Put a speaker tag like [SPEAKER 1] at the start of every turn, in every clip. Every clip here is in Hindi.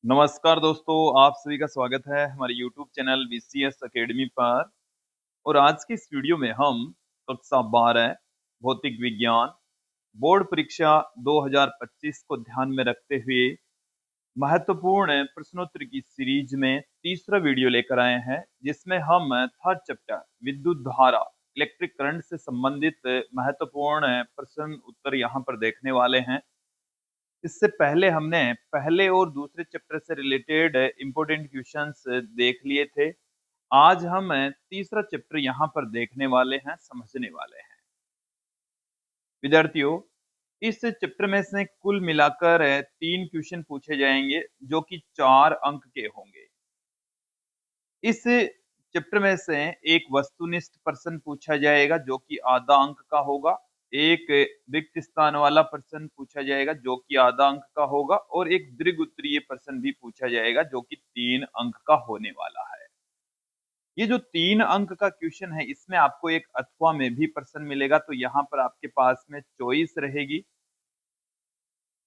[SPEAKER 1] नमस्कार दोस्तों, आप सभी का स्वागत है हमारे YouTube चैनल बीसीएस एकेडमी पर। और आज की इस वीडियो में हम कक्षा 12 भौतिक विज्ञान बोर्ड परीक्षा 2025 को ध्यान में रखते हुए महत्वपूर्ण प्रश्नोत्तर की सीरीज में तीसरा वीडियो लेकर आए हैं, जिसमें हम थर्ड चैप्टर विद्युत धारा इलेक्ट्रिक करंट से संबंधित महत्वपूर्ण प्रश्न उत्तर यहाँ पर देखने वाले हैं। इससे पहले हमने पहले और दूसरे चैप्टर से रिलेटेड इंपॉर्टेंट क्वेश्चंस देख लिए थे। आज हम तीसरा चैप्टर यहाँ पर देखने वाले हैं, समझने वाले हैं। विद्यार्थियों, इस चैप्टर में से कुल मिलाकर 3 क्वेश्चन पूछे जाएंगे, जो कि 4 अंक के होंगे। इस चैप्टर में से एक वस्तुनिष्ठ प्रश्न पूछा जाएगा, जो कि आधा अंक का होगा। एक रिक्त स्थान वाला प्रश्न पूछा जाएगा, जो कि आधा अंक का होगा, और एक दीर्घ उत्तरीय प्रश्न भी पूछा जाएगा, जो कि 3 अंक का होने वाला है। ये जो 3 अंक का क्वेश्चन है, इसमें आपको एक अथवा में भी प्रश्न मिलेगा, तो यहाँ पर आपके पास में चॉइस रहेगी,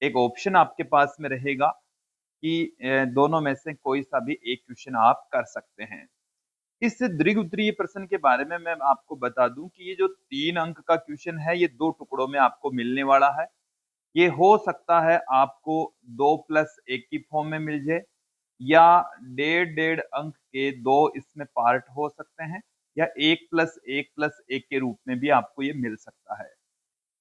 [SPEAKER 1] एक ऑप्शन आपके पास में रहेगा कि दोनों में से कोई सा भी एक क्वेश्चन आप कर सकते हैं। इस दीर्घ उत्तरीय प्रश्न के बारे में मैं आपको बता दूं कि ये जो 3 अंक का क्वेश्चन है, ये 2 टुकड़ों में आपको मिलने वाला है। ये हो सकता है आपको 2+1 की फॉर्म में मिल जाए, या 1.5 अंक के 2 इसमें पार्ट हो सकते हैं, या 1+1+1 के रूप में भी आपको ये मिल सकता है।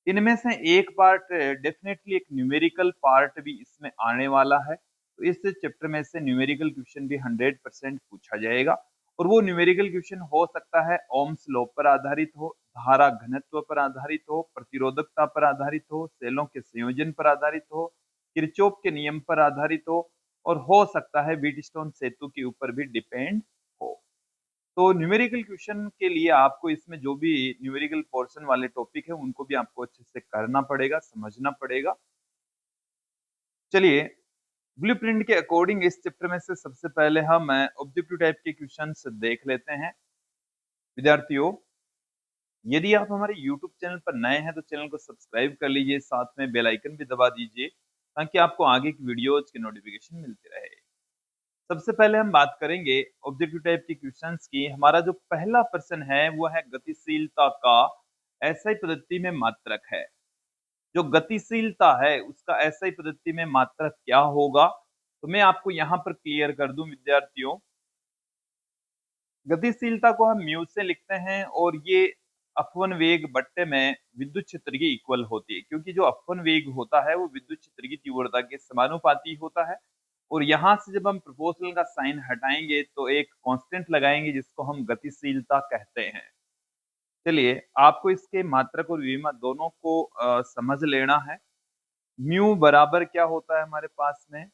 [SPEAKER 1] इनमें से एक पार्ट डेफिनेटली एक न्यूमेरिकल पार्ट भी इसमें आने वाला है। तो इस चैप्टर में से न्यूमेरिकल क्वेश्चन भी 100% पूछा जाएगा, और वो न्यूमेरिकल क्वेश्चन हो सकता है ओम्स लॉ पर आधारित हो, धारा घनत्व पर आधारित हो, प्रतिरोधकता पर आधारित हो, सेलों के संयोजन पर आधारित हो, किरचॉफ के नियम पर आधारित हो, और हो सकता है व्हीटस्टोन सेतु के ऊपर भी डिपेंड हो। तो न्यूमेरिकल क्वेश्चन के लिए आपको इसमें जो भी न्यूमेरिकल पोर्शन वाले टॉपिक है, उनको भी आपको अच्छे से करना पड़ेगा, समझना पड़ेगा। चलिए, ब्लूप्रिंट के अकॉर्डिंग इस चैप्टर में से सबसे पहले हम ऑब्जेक्टिव टाइप के क्वेश्चंस देख लेते हैं। विद्यार्थियों, यदि आप हमारे YouTube चैनल पर नए हैं तो चैनल को सब्सक्राइब कर लीजिए, साथ में बेल आइकन भी दबा दीजिए, ताकि आपको आगे की वीडियोज के नोटिफिकेशन मिलते रहे। सबसे पहले हम बात करेंगे ऑब्जेक्टिव टाइप के क्वेश्चंस की। हमारा जो पहला प्रश्न है वो है गतिशीलता का एसआई पद्धति में मात्रक है। जो गतिशीलता है उसका एसआई पद्धति में मात्रक क्या होगा, तो मैं आपको यहाँ पर क्लियर कर दूं विद्यार्थियों। गतिशीलता को हम म्यू से लिखते हैं, और ये अपवन वेग बट्टे में विद्युत क्षेत्र की इक्वल होती है, क्योंकि जो अपवन वेग होता है वो विद्युत क्षेत्र की तीव्रता के समानुपाती होता है। और यहाँ से जब हम प्रोपोर्शनल का साइन हटाएंगे तो एक कांस्टेंट लगाएंगे, जिसको हम गतिशीलता कहते हैं। चलिए, आपको इसके मात्रक और विमा दोनों को समझ लेना है। म्यू बराबर क्या होता है हमारे पास में,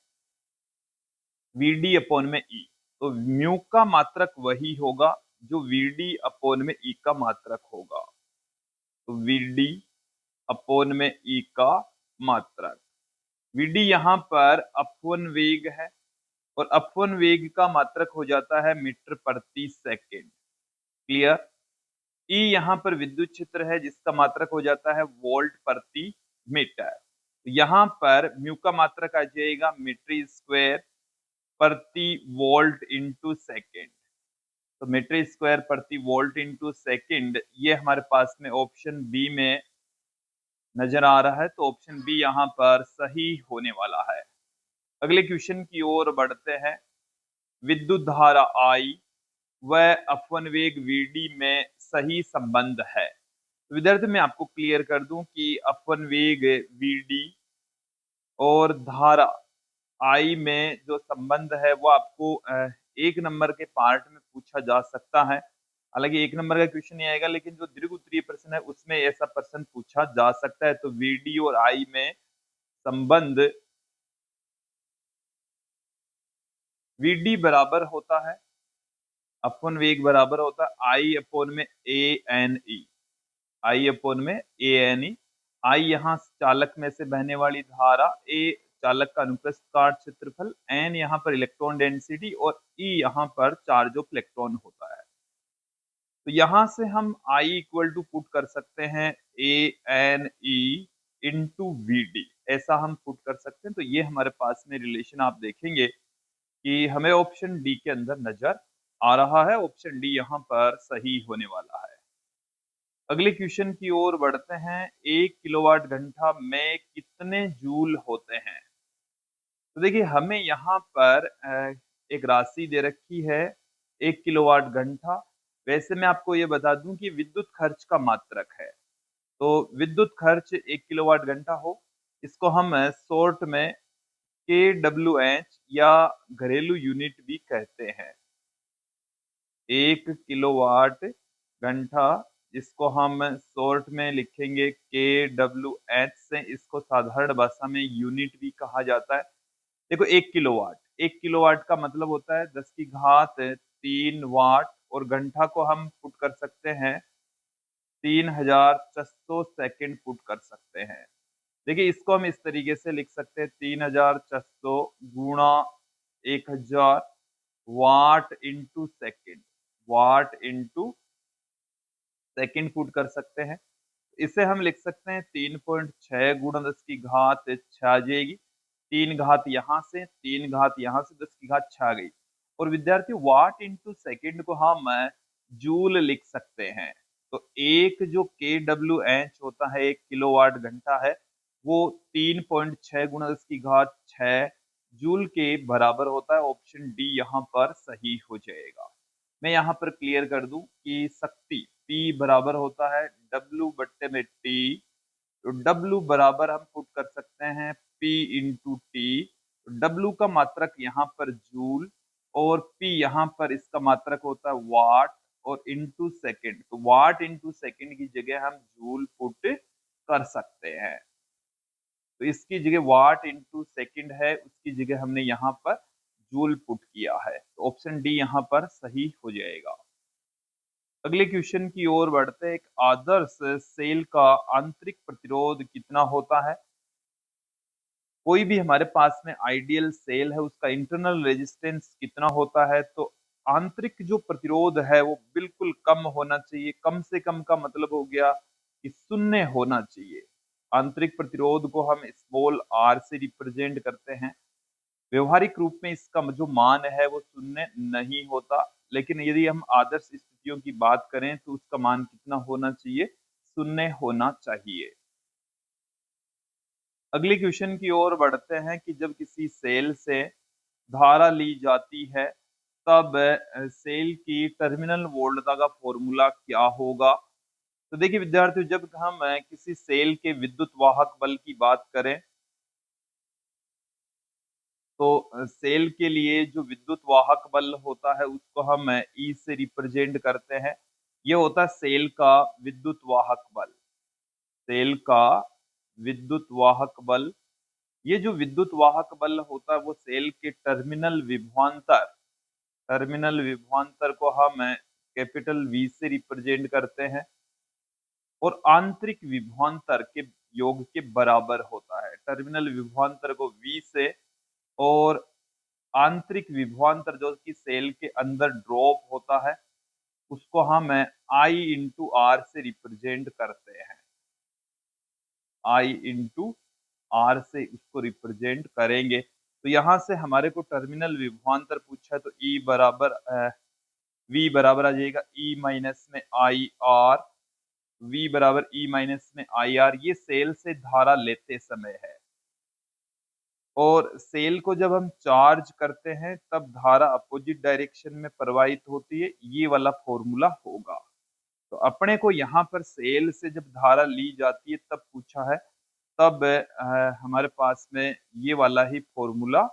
[SPEAKER 1] वीडी अपॉन में ई। तो म्यू का मात्रक वही होगा जो वीडी अपॉन में ई का मात्रक होगा। तो वीडी अपॉन में ई का मात्रक, वीडी यहाँ पर अपवन वेग है, और अपवन वेग का मात्रक हो जाता है मीटर प्रति सेकेंड। क्लियर। ई यहाँ पर विद्युत क्षेत्र है, जिसका मात्रक हो जाता है वोल्ट प्रति मीटर। यहाँ पर म्यू का मात्रक आ जाएगा मीटर स्क्वायर प्रति वोल्ट इंटू सेकेंड। तो मीटर स्क्वायर प्रति वोल्ट इंटू सेकेंड, ये हमारे पास में ऑप्शन बी में नजर आ रहा है। तो ऑप्शन बी यहाँ पर सही होने वाला है। अगले क्वेश्चन की ओर बढ़ते हैं। विद्युत धारा आई व अपवन वेग वीडी में सही संबंध है। तो विद्यार्थी, मैं आपको क्लियर कर दूं कि अपवन वेग वीडी और धारा आई में जो संबंध है वो आपको 1 नंबर के पार्ट में पूछा जा सकता है। हालांकि 1 नंबर का क्वेश्चन नहीं आएगा, लेकिन जो दीर्घ उत्तरीय प्रश्न है उसमें ऐसा प्रश्न पूछा जा सकता है। तो वीडी और आई में संबंध वीडी बराबर होता है, अपवन वेग बराबर होता है आई अपॉन में ए एन ई। आई अपॉन में ए एन ई। आई यहाँ चालक में से बहने वाली धारा, ए चालक का अनुप्रस्थ काट क्षेत्रफल, एन यहाँ पर इलेक्ट्रॉन डेंसिटी, और ई यहाँ पर चार्ज ऑफ इलेक्ट्रॉन होता है। तो यहाँ से हम आई इक्वल टू पुट कर सकते हैं A N E into V D, ऐसा हम पुट कर सकते हैं। तो ये हमारे पास में रिलेशन आप देखेंगे कि हमें ऑप्शन डी के अंदर नजर आ रहा है। ऑप्शन डी यहाँ पर सही होने वाला है। अगले क्वेश्चन की ओर बढ़ते हैं। 1 किलोवाट घंटा में कितने जूल होते हैं? तो देखिए हमें यहाँ पर एक राशि दे रखी है 1 किलोवाट घंटा। वैसे मैं आपको ये बता दूं कि विद्युत खर्च का मात्रक है। तो विद्युत खर्च 1 किलोवाट घंटा हो, इसको हम शॉर्ट में KWH या घरेलू यूनिट भी कहते हैं। 1 किलोवाट घंटा, इसको हम शॉर्ट में लिखेंगे KWH से, इसको साधारण भाषा में यूनिट भी कहा जाता है। देखो 1 किलोवाट का मतलब होता है 10 की घात 3 वाट, और घंटा को हम पुट कर सकते हैं 3600 सेकंड पुट कर सकते हैं। देखिए इसको हम इस तरीके से लिख सकते हैं 3600 गुणा 1000 वाट इंटू सेकेंड, वाट इंटू सेकेंड पुट कर सकते हैं। इसे हम लिख सकते हैं 3.6 गुणा 10 की घात 6 आ जाएगी। 3 घात यहाँ से, 3 घात यहाँ से, 10 की घात 6 आ गई। और विद्यार्थी वाट इंटू सेकेंड को हम जूल लिख सकते हैं। तो एक जो KWH होता है 1 किलोवाट घंटा है, वो 3.6 गुणा 10 की घात 6 जूल के बराबर होता है। ऑप्शन डी यहाँ पर सही हो जाएगा। मैं यहाँ पर क्लियर कर दूं कि शक्ति P बराबर होता है W बट्टे में T। तो W बराबर हम पुट कर सकते हैं P इंटू टी। W का मात्रक यहाँ पर जूल, और P यहाँ पर इसका मात्रक होता है वाट, और इंटू सेकेंड। तो वाट इंटू सेकेंड की जगह हम जूल पुट कर सकते हैं। तो इसकी जगह वाट इंटू सेकेंड है, उसकी जगह हमने यहाँ पर जूल पुट किया है। तो ऑप्शन डी यहाँ पर सही हो जाएगा। अगले क्वेश्चन की ओर बढ़ते हैं। एक आदर्श सेल का आंतरिक प्रतिरोध कितना होता है? कोई भी हमारे पास में आइडियल सेल है, उसका इंटरनल रेजिस्टेंस कितना होता है? तो आंतरिक जो प्रतिरोध है वो बिल्कुल कम होना चाहिए। कम से कम का मतलब हो गया कि शून्य होना चाहिए। आंतरिक प्रतिरोध को हम स्मॉल r से रिप्रेजेंट करते हैं। व्यवहारिक रूप में इसका जो मान है वो शून्य नहीं होता, लेकिन यदि हम आदर्श स्थितियों की बात करें तो उसका मान कितना होना चाहिए? शून्य होना चाहिए। अगले क्वेश्चन की ओर बढ़ते हैं कि जब किसी सेल से धारा ली जाती है, तब सेल की टर्मिनल वोल्टता का फॉर्मूला क्या होगा? तो देखिए विद्यार्थियों, जब हम किसी सेल के विद्युत वाहक बल की बात करें, तो सेल के लिए जो विद्युत वाहक बल होता है उसको हम ई से रिप्रेजेंट करते हैं। ये होता है सेल का विद्युत वाहक बल। सेल का विद्युत वाहक बल, ये जो विद्युत वाहक बल होता है वो सेल के टर्मिनल विभवांतर को हम कैपिटल वी से रिप्रेजेंट करते हैं, और आंतरिक विभवांतर के योग के बराबर होता है। टर्मिनल विभवांतर को वी से, और आंतरिक विभवांतर जो कि सेल के अंदर ड्रॉप होता है उसको हम आई इंटू आर से रिप्रेजेंट करते हैं। आई इंटू आर से उसको रिप्रेजेंट करेंगे। तो यहां से हमारे को टर्मिनल विभवांतर पूछा है, तो ई बराबर वी बराबर आ जाएगा ई माइनस में आई आर। वी बराबर ई माइनस में आई आर, ये सेल से धारा लेते समय है। और सेल को जब हम चार्ज करते हैं तब धारा अपोजिट डायरेक्शन में प्रवाहित होती है। ये वाला फॉर्मूला होगा। तो अपने को यहाँ पर सेल से जब धारा ली जाती है तब पूछा है, तब हमारे पास में ये वाला ही फॉर्मूला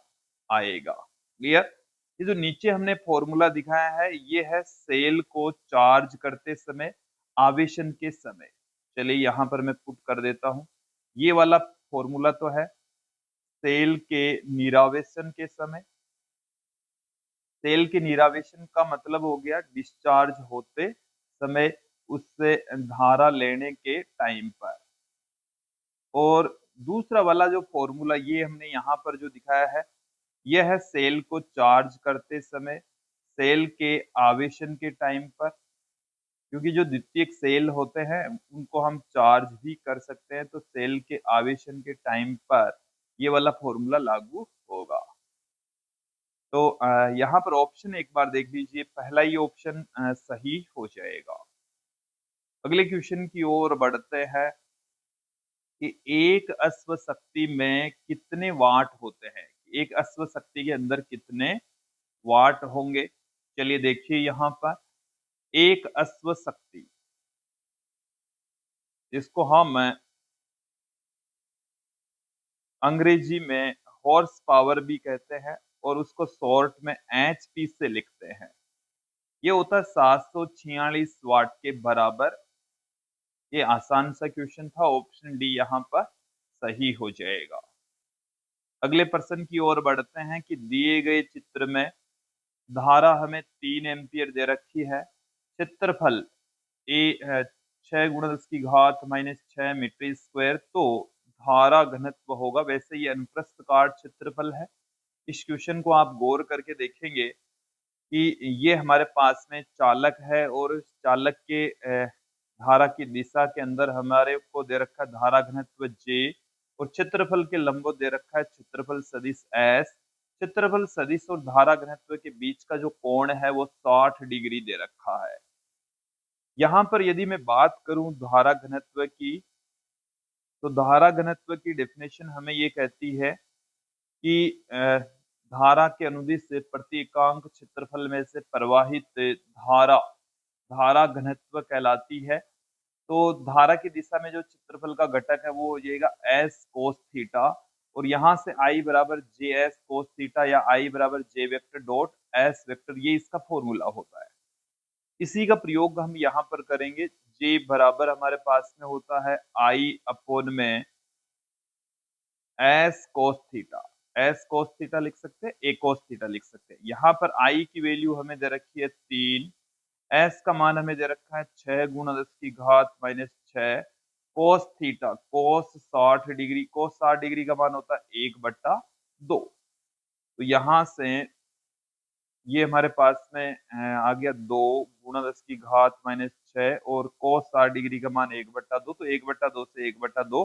[SPEAKER 1] आएगा। क्लियर? ये जो नीचे हमने फॉर्मूला दिखाया है ये है सेल को चार्ज करते समय, आवेशन के समय। चलिए यहाँ पर मैं पुट कर देता हूँ। ये वाला फॉर्मूला तो है सेल के निरावेशन के समय। सेल के निरावेशन का मतलब हो गया डिस्चार्ज होते समय, उससे धारा लेने के टाइम पर। और दूसरा वाला जो फॉर्मूला ये हमने यहाँ पर जो दिखाया है, यह है सेल को चार्ज करते समय, सेल के आवेशन के टाइम पर। क्योंकि जो द्वितीयक सेल होते हैं उनको हम चार्ज भी कर सकते हैं, तो सेल के आवेशन के टाइम पर ये वाला फॉर्मूला लागू होगा। तो यहाँ पर ऑप्शन एक बार देख लीजिए, पहला ही ऑप्शन सही हो जाएगा। अगले क्वेश्चन की ओर बढ़ते हैं कि एक अश्व शक्ति में कितने वाट होते हैं? एक अश्व शक्ति के अंदर कितने वाट होंगे? चलिए देखिए यहाँ पर, एक अश्व शक्ति जिसको हम अंग्रेजी में हॉर्स पावर भी कहते हैं और उसको शॉर्ट में एचपी से लिखते हैं। ये होता है 746 वाट के बराबर। ये आसान सा क्वेश्चन था, ऑप्शन डी यहाँ पर सही हो जाएगा। अगले प्रश्न की ओर बढ़ते हैं कि दिए गए चित्र में धारा हमें 3 एम्पियर दे रखी है। क्षेत्रफल ए 6 गुणा 10 की घात -6 मीटर स्क्वायर, तो धारा घनत्व होगा। वैसे ये अनुप्रस्थ काट क्षेत्रफल है। इस क्वेश्चन को आप गौर करके देखेंगे कि ये हमारे पास में चालक है और चालक के धारा की दिशा के अंदर हमारे को दे रखा है धारा घनत्व J, और क्षेत्रफल के लंबवत दे रखा है क्षेत्रफल सदिश S। क्षेत्रफल सदिश और धारा घनत्व के बीच का जो कोण है वो 60 डिग्री दे रखा है। यहाँ पर यदि मैं बात करूं धारा घनत्व की, तो धारा घनत्व की डेफिनेशन हमें ये कहती है कि धारा के अनुदिश से प्रति एकांक क्षेत्रफल में से प्रवाहित धारा धारा घनत्व कहलाती है। तो धारा की दिशा में जो क्षेत्रफल का घटक है वो हो जाएगा एस कोस थीटा, और यहाँ से आई बराबर जे एस कोस थीटा या आई बराबर जे वेक्टर डॉट एस वेक्टर, ये इसका फॉर्मूला होता है। इसी का प्रयोग हम यहाँ पर करेंगे। जे बराबर हमारे पास में होता है आई अपोन में S cos theta. S cos theta लिख सकते हैं, ए कोस थीटा लिख सकते हैं। यहाँ पर आई की वैल्यू हमें दे रखी है 3, एस का मान हमें दे रखा है 6 गुणा 10 की घात -6, कोस थीटा कोस 60 डिग्री, कोस 60 डिग्री का मान होता है 1/2। तो यहाँ से ये हमारे पास में आ गया 2 गुणा 10 की घात -6 और कोस 60 डिग्री का मान 1/2। तो 1/2 से 1/2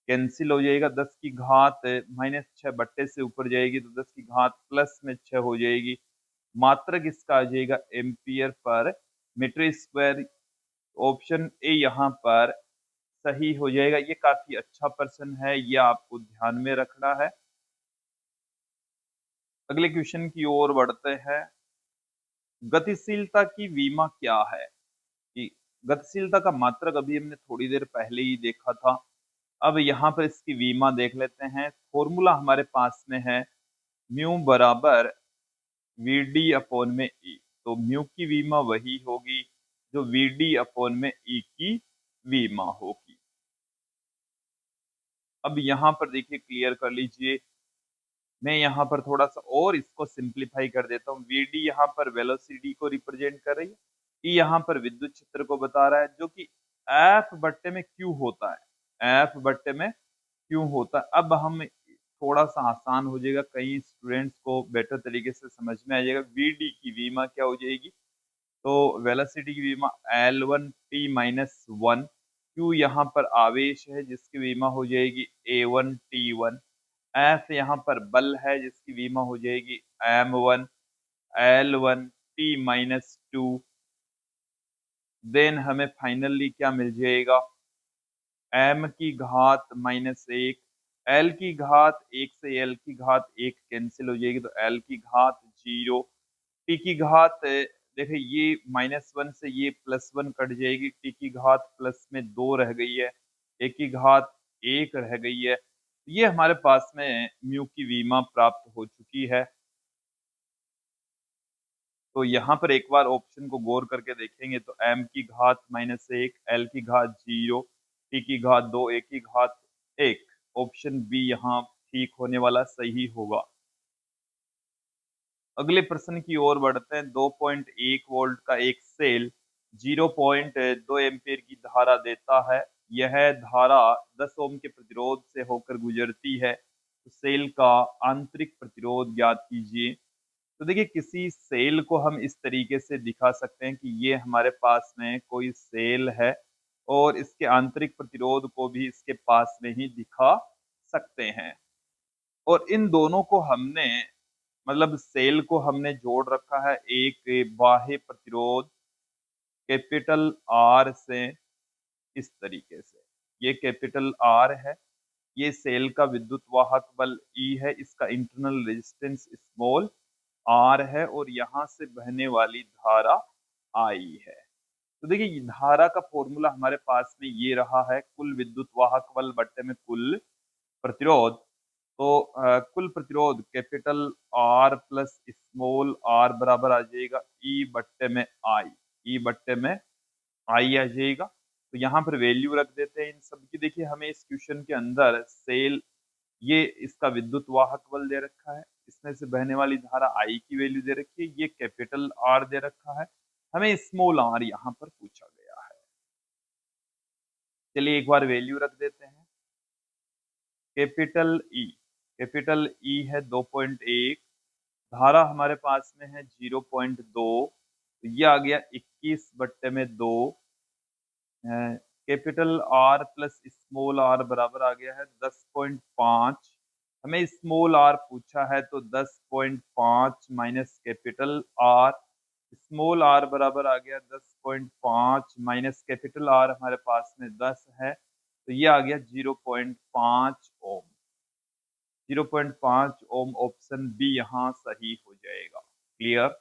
[SPEAKER 1] कैंसिल हो जाएगा। 10 की घात -6 बट्टे से ऊपर जाएगी तो 10 की घात प्लस में 6 हो जाएगी। मात्रक इसका आ जाएगा ampere per metre square. Option A यहाँ पर सही हो जाएगा। ये काफी अच्छा प्रश्न है, ये आपको ध्यान में रखना है। अगले क्वेश्चन की ओर बढ़ते हैं। गतिशीलता की विमा क्या है? कि गतिशीलता का मात्रक अभी हमने थोड़ी देर पहले ही देखा था। अब यहाँ पर इसकी विमा देख लेते हैं। फॉर्मूला हमारे पास में है म्यू बराबर वीडी अपॉन में ई। तो म्यू की विमा वही होगी जो वीडी अपॉन में ई की विमा होगी। अब यहाँ पर देखिए, क्लियर कर लीजिए। मैं यहाँ पर थोड़ा सा और इसको सिंप्लीफाई कर देता हूँ। वीडी यहाँ पर वेलोसिटी को रिप्रेजेंट कर रही है, ई यहाँ पर विद्युत क्षेत्र को बता रहा है, जो कि एफ बट्टे में क्यू होता है। एफ बट्टे में क्यों होता है। अब हम थोड़ा सा आसान हो जाएगा, कई स्टूडेंट्स को बेटर तरीके से समझ में आ जाएगा। वीडी की विमा क्या हो जाएगी, तो वेलोसिटी की विमा L1t-1, क्यू यहाँ पर आवेश है जिसकी विमा हो जाएगी A1t1, एफ यहाँ पर बल है जिसकी विमा हो जाएगी M1 L1t-2। देन हमें फाइनली क्या मिल जाएगा, m की घात -1, l की घात 1 से l की घात 1 कैंसिल हो जाएगी तो l की घात 0, t की घात देखिए ये -1 से ये +1 कट जाएगी, t की घात प्लस में 2 रह गई है, a की घात 1 रह गई है। ये हमारे पास में म्यू की विमा प्राप्त हो चुकी है। तो यहाँ पर एक बार ऑप्शन को गौर करके देखेंगे तो m की घात -1, l की घात 0, t की घात 2, a की घात 1, ऑप्शन बी यहाँ ठीक होने वाला सही होगा। अगले प्रश्न की ओर बढ़ते हैं। 2.1 वोल्ट का एक सेल 0.2 एम्पीयर की धारा देता है। यह धारा 10 ओम के प्रतिरोध से होकर गुजरती है। तो सेल का आंतरिक प्रतिरोध ज्ञात कीजिए। तो देखिए, किसी सेल को हम इस तरीके से दिखा सकते हैं कि ये हमारे पास में कोई सेल है और इसके आंतरिक प्रतिरोध को भी इसके पास में ही दिखा सकते हैं। और इन दोनों को हमने मतलब सेल को हमने जोड़ रखा है एक बाह्य प्रतिरोध कैपिटल आर से इस तरीके से। ये कैपिटल आर है, ये सेल का विद्युत वाहक बल ई है, इसका इंटरनल रेजिस्टेंस स्मॉल आर है और यहां से बहने वाली धारा आई है। तो देखिए धारा का फॉर्मूला हमारे पास में ये रहा है, कुल विद्युत वाहक बल बट्टे में कुल प्रतिरोध। तो कुल प्रतिरोध capital R plus small r बराबर आ जाएगा ई बट्टे में आई, ई बट्टे में आई आ जाएगा। तो यहाँ पर वैल्यू रख देते हैं इन सब की। देखिए हमें इस क्वेश्चन के अंदर सेल, ये इसका विद्युत वाहक बल दे रखा है, इसमें से बहने वाली धारा आई की वैल्यू दे रखी है, ये कैपिटल आर दे रखा है, हमें स्मॉल आर यहाँ पर पूछा गया है। चलिए एक बार वैल्यू रख देते हैं। कैपिटल ई है 2.1, धारा हमारे पास में है 0.2, तो ये आ गया 21 बट्टे में 2। Capital R plus small r बराबर आ गया है 10.5। हमें स्मॉल आर पूछा है तो 10.5 minus capital R, small r बराबर आ गया 10.5 माइनस कैपिटल आर हमारे पास में 10 है, तो ये आ गया 0.5 ओम। 0.5 ओम ऑप्शन बी यहाँ सही हो जाएगा। क्लियर।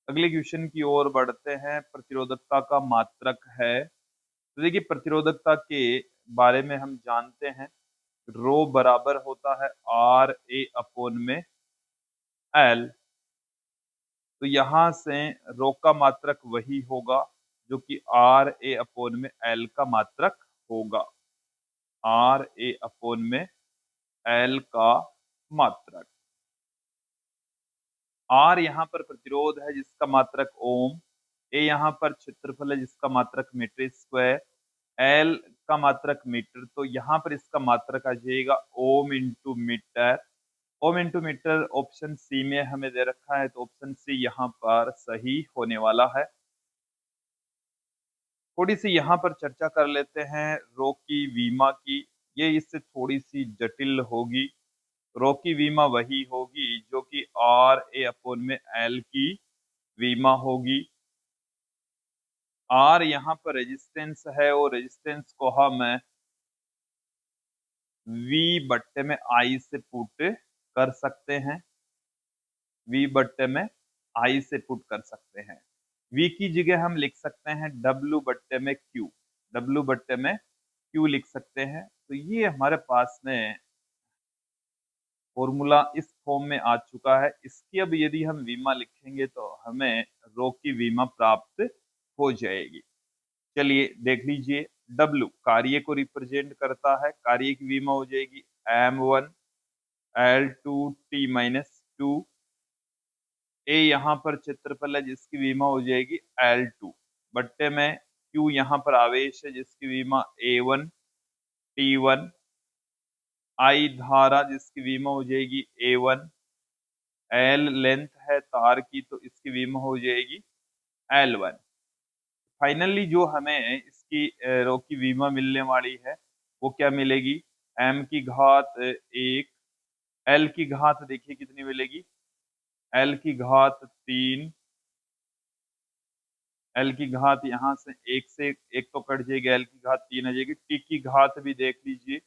[SPEAKER 1] अगले क्वेश्चन की ओर बढ़ते हैं। प्रतिरोधकता का मात्रक है। तो देखिए प्रतिरोधकता के बारे में हम जानते हैं, रो बराबर होता है आर ए अपोन में एल। तो यहां से रो का मात्रक वही होगा जो कि आर ए अपोन में एल का मात्रक होगा, आर ए अपोन में एल का मात्रक। आर यहाँ पर प्रतिरोध है जिसका मात्रक ओम, ए यहाँ पर क्षेत्रफल है जिसका मात्रक मीटर स्क्वायर, एल का मात्रक मीटर, तो यहाँ पर इसका मात्रक आ जाएगा ohm into metre. Ohm into metre option C में हमें दे रखा है, तो ऑप्शन सी यहाँ पर सही होने वाला है। थोड़ी सी यहाँ पर चर्चा कर लेते हैं रो की वीमा की, ये इससे थोड़ी सी जटिल होगी। रो की वीमा वही होगी जो कि आर ए अपोन में एल की वीमा होगी। आर यहाँ पर रेजिस्टेंस है और रेजिस्टेंस को हम वी बट्टे में आई से पुट कर सकते हैं, वी बट्टे में आई से पुट कर सकते हैं। वी की जगह हम लिख सकते हैं डब्ल्यू बट्टे में क्यू, डब्ल्यू बट्टे में क्यू लिख सकते हैं। तो ये हमारे पास में फॉर्मूला इस फॉर्म में आ चुका है। इसकी अब यदि हम वीमा लिखेंगे तो हमें रो की वीमा प्राप्त हो जाएगी। चलिए देख लीजिए, W कार्य को रिप्रेजेंट करता है, कार्य की वीमा हो जाएगी M1 L2 T माइनस 2। ए यहाँ पर क्षेत्रफल है जिसकी वीमा हो जाएगी L2 बट्टे में Q यहाँ पर आवेश है जिसकी वीमा A1 T1। I धारा जिसकी वीमा हो जाएगी A1। L लेंथ है तार की तो इसकी वीमा हो जाएगी L1। फाइनली जो हमें इसकी रो की वीमा मिलने वाली है वो क्या मिलेगी, m की घात 1, l की घात देखिए कितनी मिलेगी, l की घात 3, l की घात यहाँ से एक तो कट जाएगी, l की घात 3 आ जाएगी। t की घात भी देख लीजिए,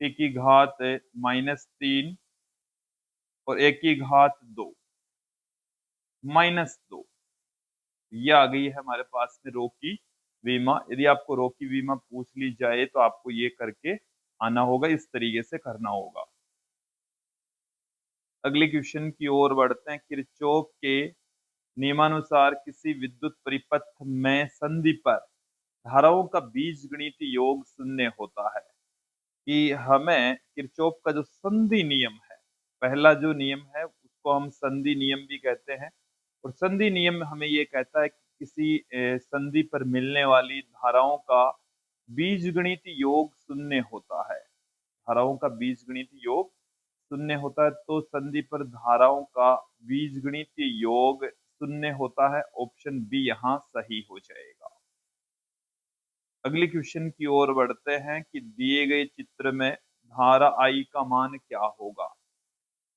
[SPEAKER 1] t की घात -3 और एक की घात 2 -2, ये आ गई है हमारे पास में रो की वीमा। यदि आपको रो की वीमा पूछ ली जाए तो आपको ये करके आना होगा, इस तरीके से करना होगा। अगले क्वेश्चन की ओर बढ़ते हैं। किरचॉफ के नियमानुसार किसी विद्युत परिपथ में संधि पर धाराओं का बीजगणितीय योग शून्य होता है। कि हमें किरचॉफ का जो संधि नियम है, पहला जो नियम है उसको हम संधि नियम भी कहते हैं, और संधि नियम हमें ये कहता है कि किसी संधि पर मिलने वाली धाराओं का बीजगणितीय योग शून्य होता है, धाराओं का बीजगणितीय योग शून्य होता है। तो संधि पर धाराओं का बीजगणितीय योग शून्य होता है, ऑप्शन बी यहाँ सही हो जाएगा। अगले क्वेश्चन की ओर बढ़ते हैं कि दिए गए चित्र में धारा आई का मान क्या होगा।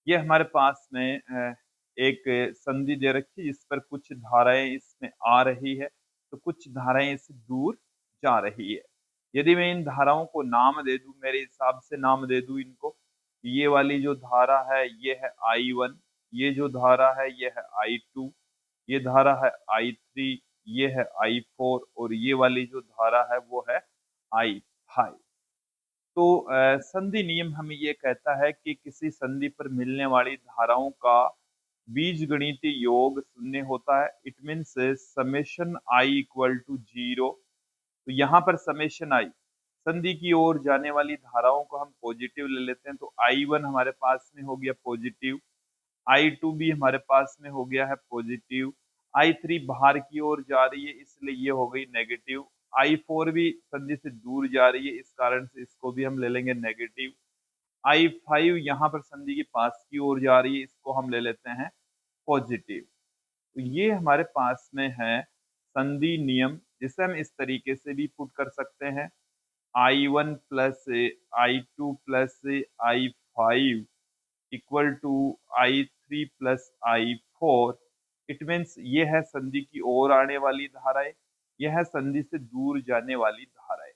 [SPEAKER 1] ये हमारे पास में एक संधि दे रखी है जिस पर कुछ धाराएं इसमें आ रही है, तो कुछ धाराएं इससे दूर जा रही है। यदि मैं इन धाराओं को नाम दे दूं, मेरे हिसाब से नाम दे दूं इनको, ये वाली जो धारा है ये है I1, ये जो धारा है ये है I2, ये धारा है I3, ये है I4 और ये वाली जो धारा है वो है I5। तो संधि नियम हमें ये कहता है कि किसी संधि पर मिलने वाली धाराओं का बीजगणितीय योग शून्य होता है। It means summation i equal to 0। तो यहाँ पर समेशन आई, संधि की ओर जाने वाली धाराओं को हम पॉजिटिव ले लेते हैं, तो I1 हमारे पास में हो गया पॉजिटिव, I2 भी हमारे पास में हो गया है पॉजिटिव, I3 बाहर की ओर जा रही है इसलिए ये हो गई नेगेटिव, I4 भी संधि से दूर जा रही है इस कारण से इसको भी हम ले लेंगे नेगेटिव, I5 यहाँ पर संधि के पास की ओर जा रही है, इसको हम ले लेते हैं पॉजिटिव। तो ये हमारे पास में है संधि नियम, जिसे हम इस तरीके से भी पुट कर सकते हैं, I1 plus I2 plus I5 equal to I3 plus I4। It means ये है संधि की ओर आने वाली धाराएं, यह है संधि से दूर जाने वाली धाराएं।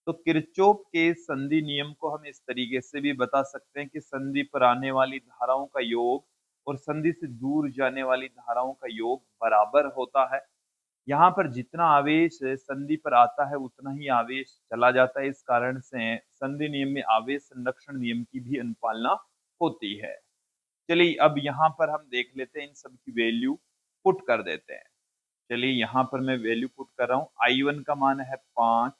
[SPEAKER 1] तो किरचॉफ के संधि नियम को हम इस तरीके से भी बता सकते हैं कि संधि पर आने वाली धाराओं का योग और संधि से दूर जाने वाली धाराओं का योग बराबर होता है। यहाँ पर जितना आवेश संधि पर आता है उतना ही आवेश चला जाता है, इस कारण से संधि नियम में आवेश संरक्षण नियम की भी अनुपालना होती है। चलिए अब यहाँ पर हम देख लेते हैं, इन सब की वैल्यू पुट कर देते हैं। चलिए यहाँ पर मैं वैल्यू पुट कर रहा हूँ। I1 का मान है 5,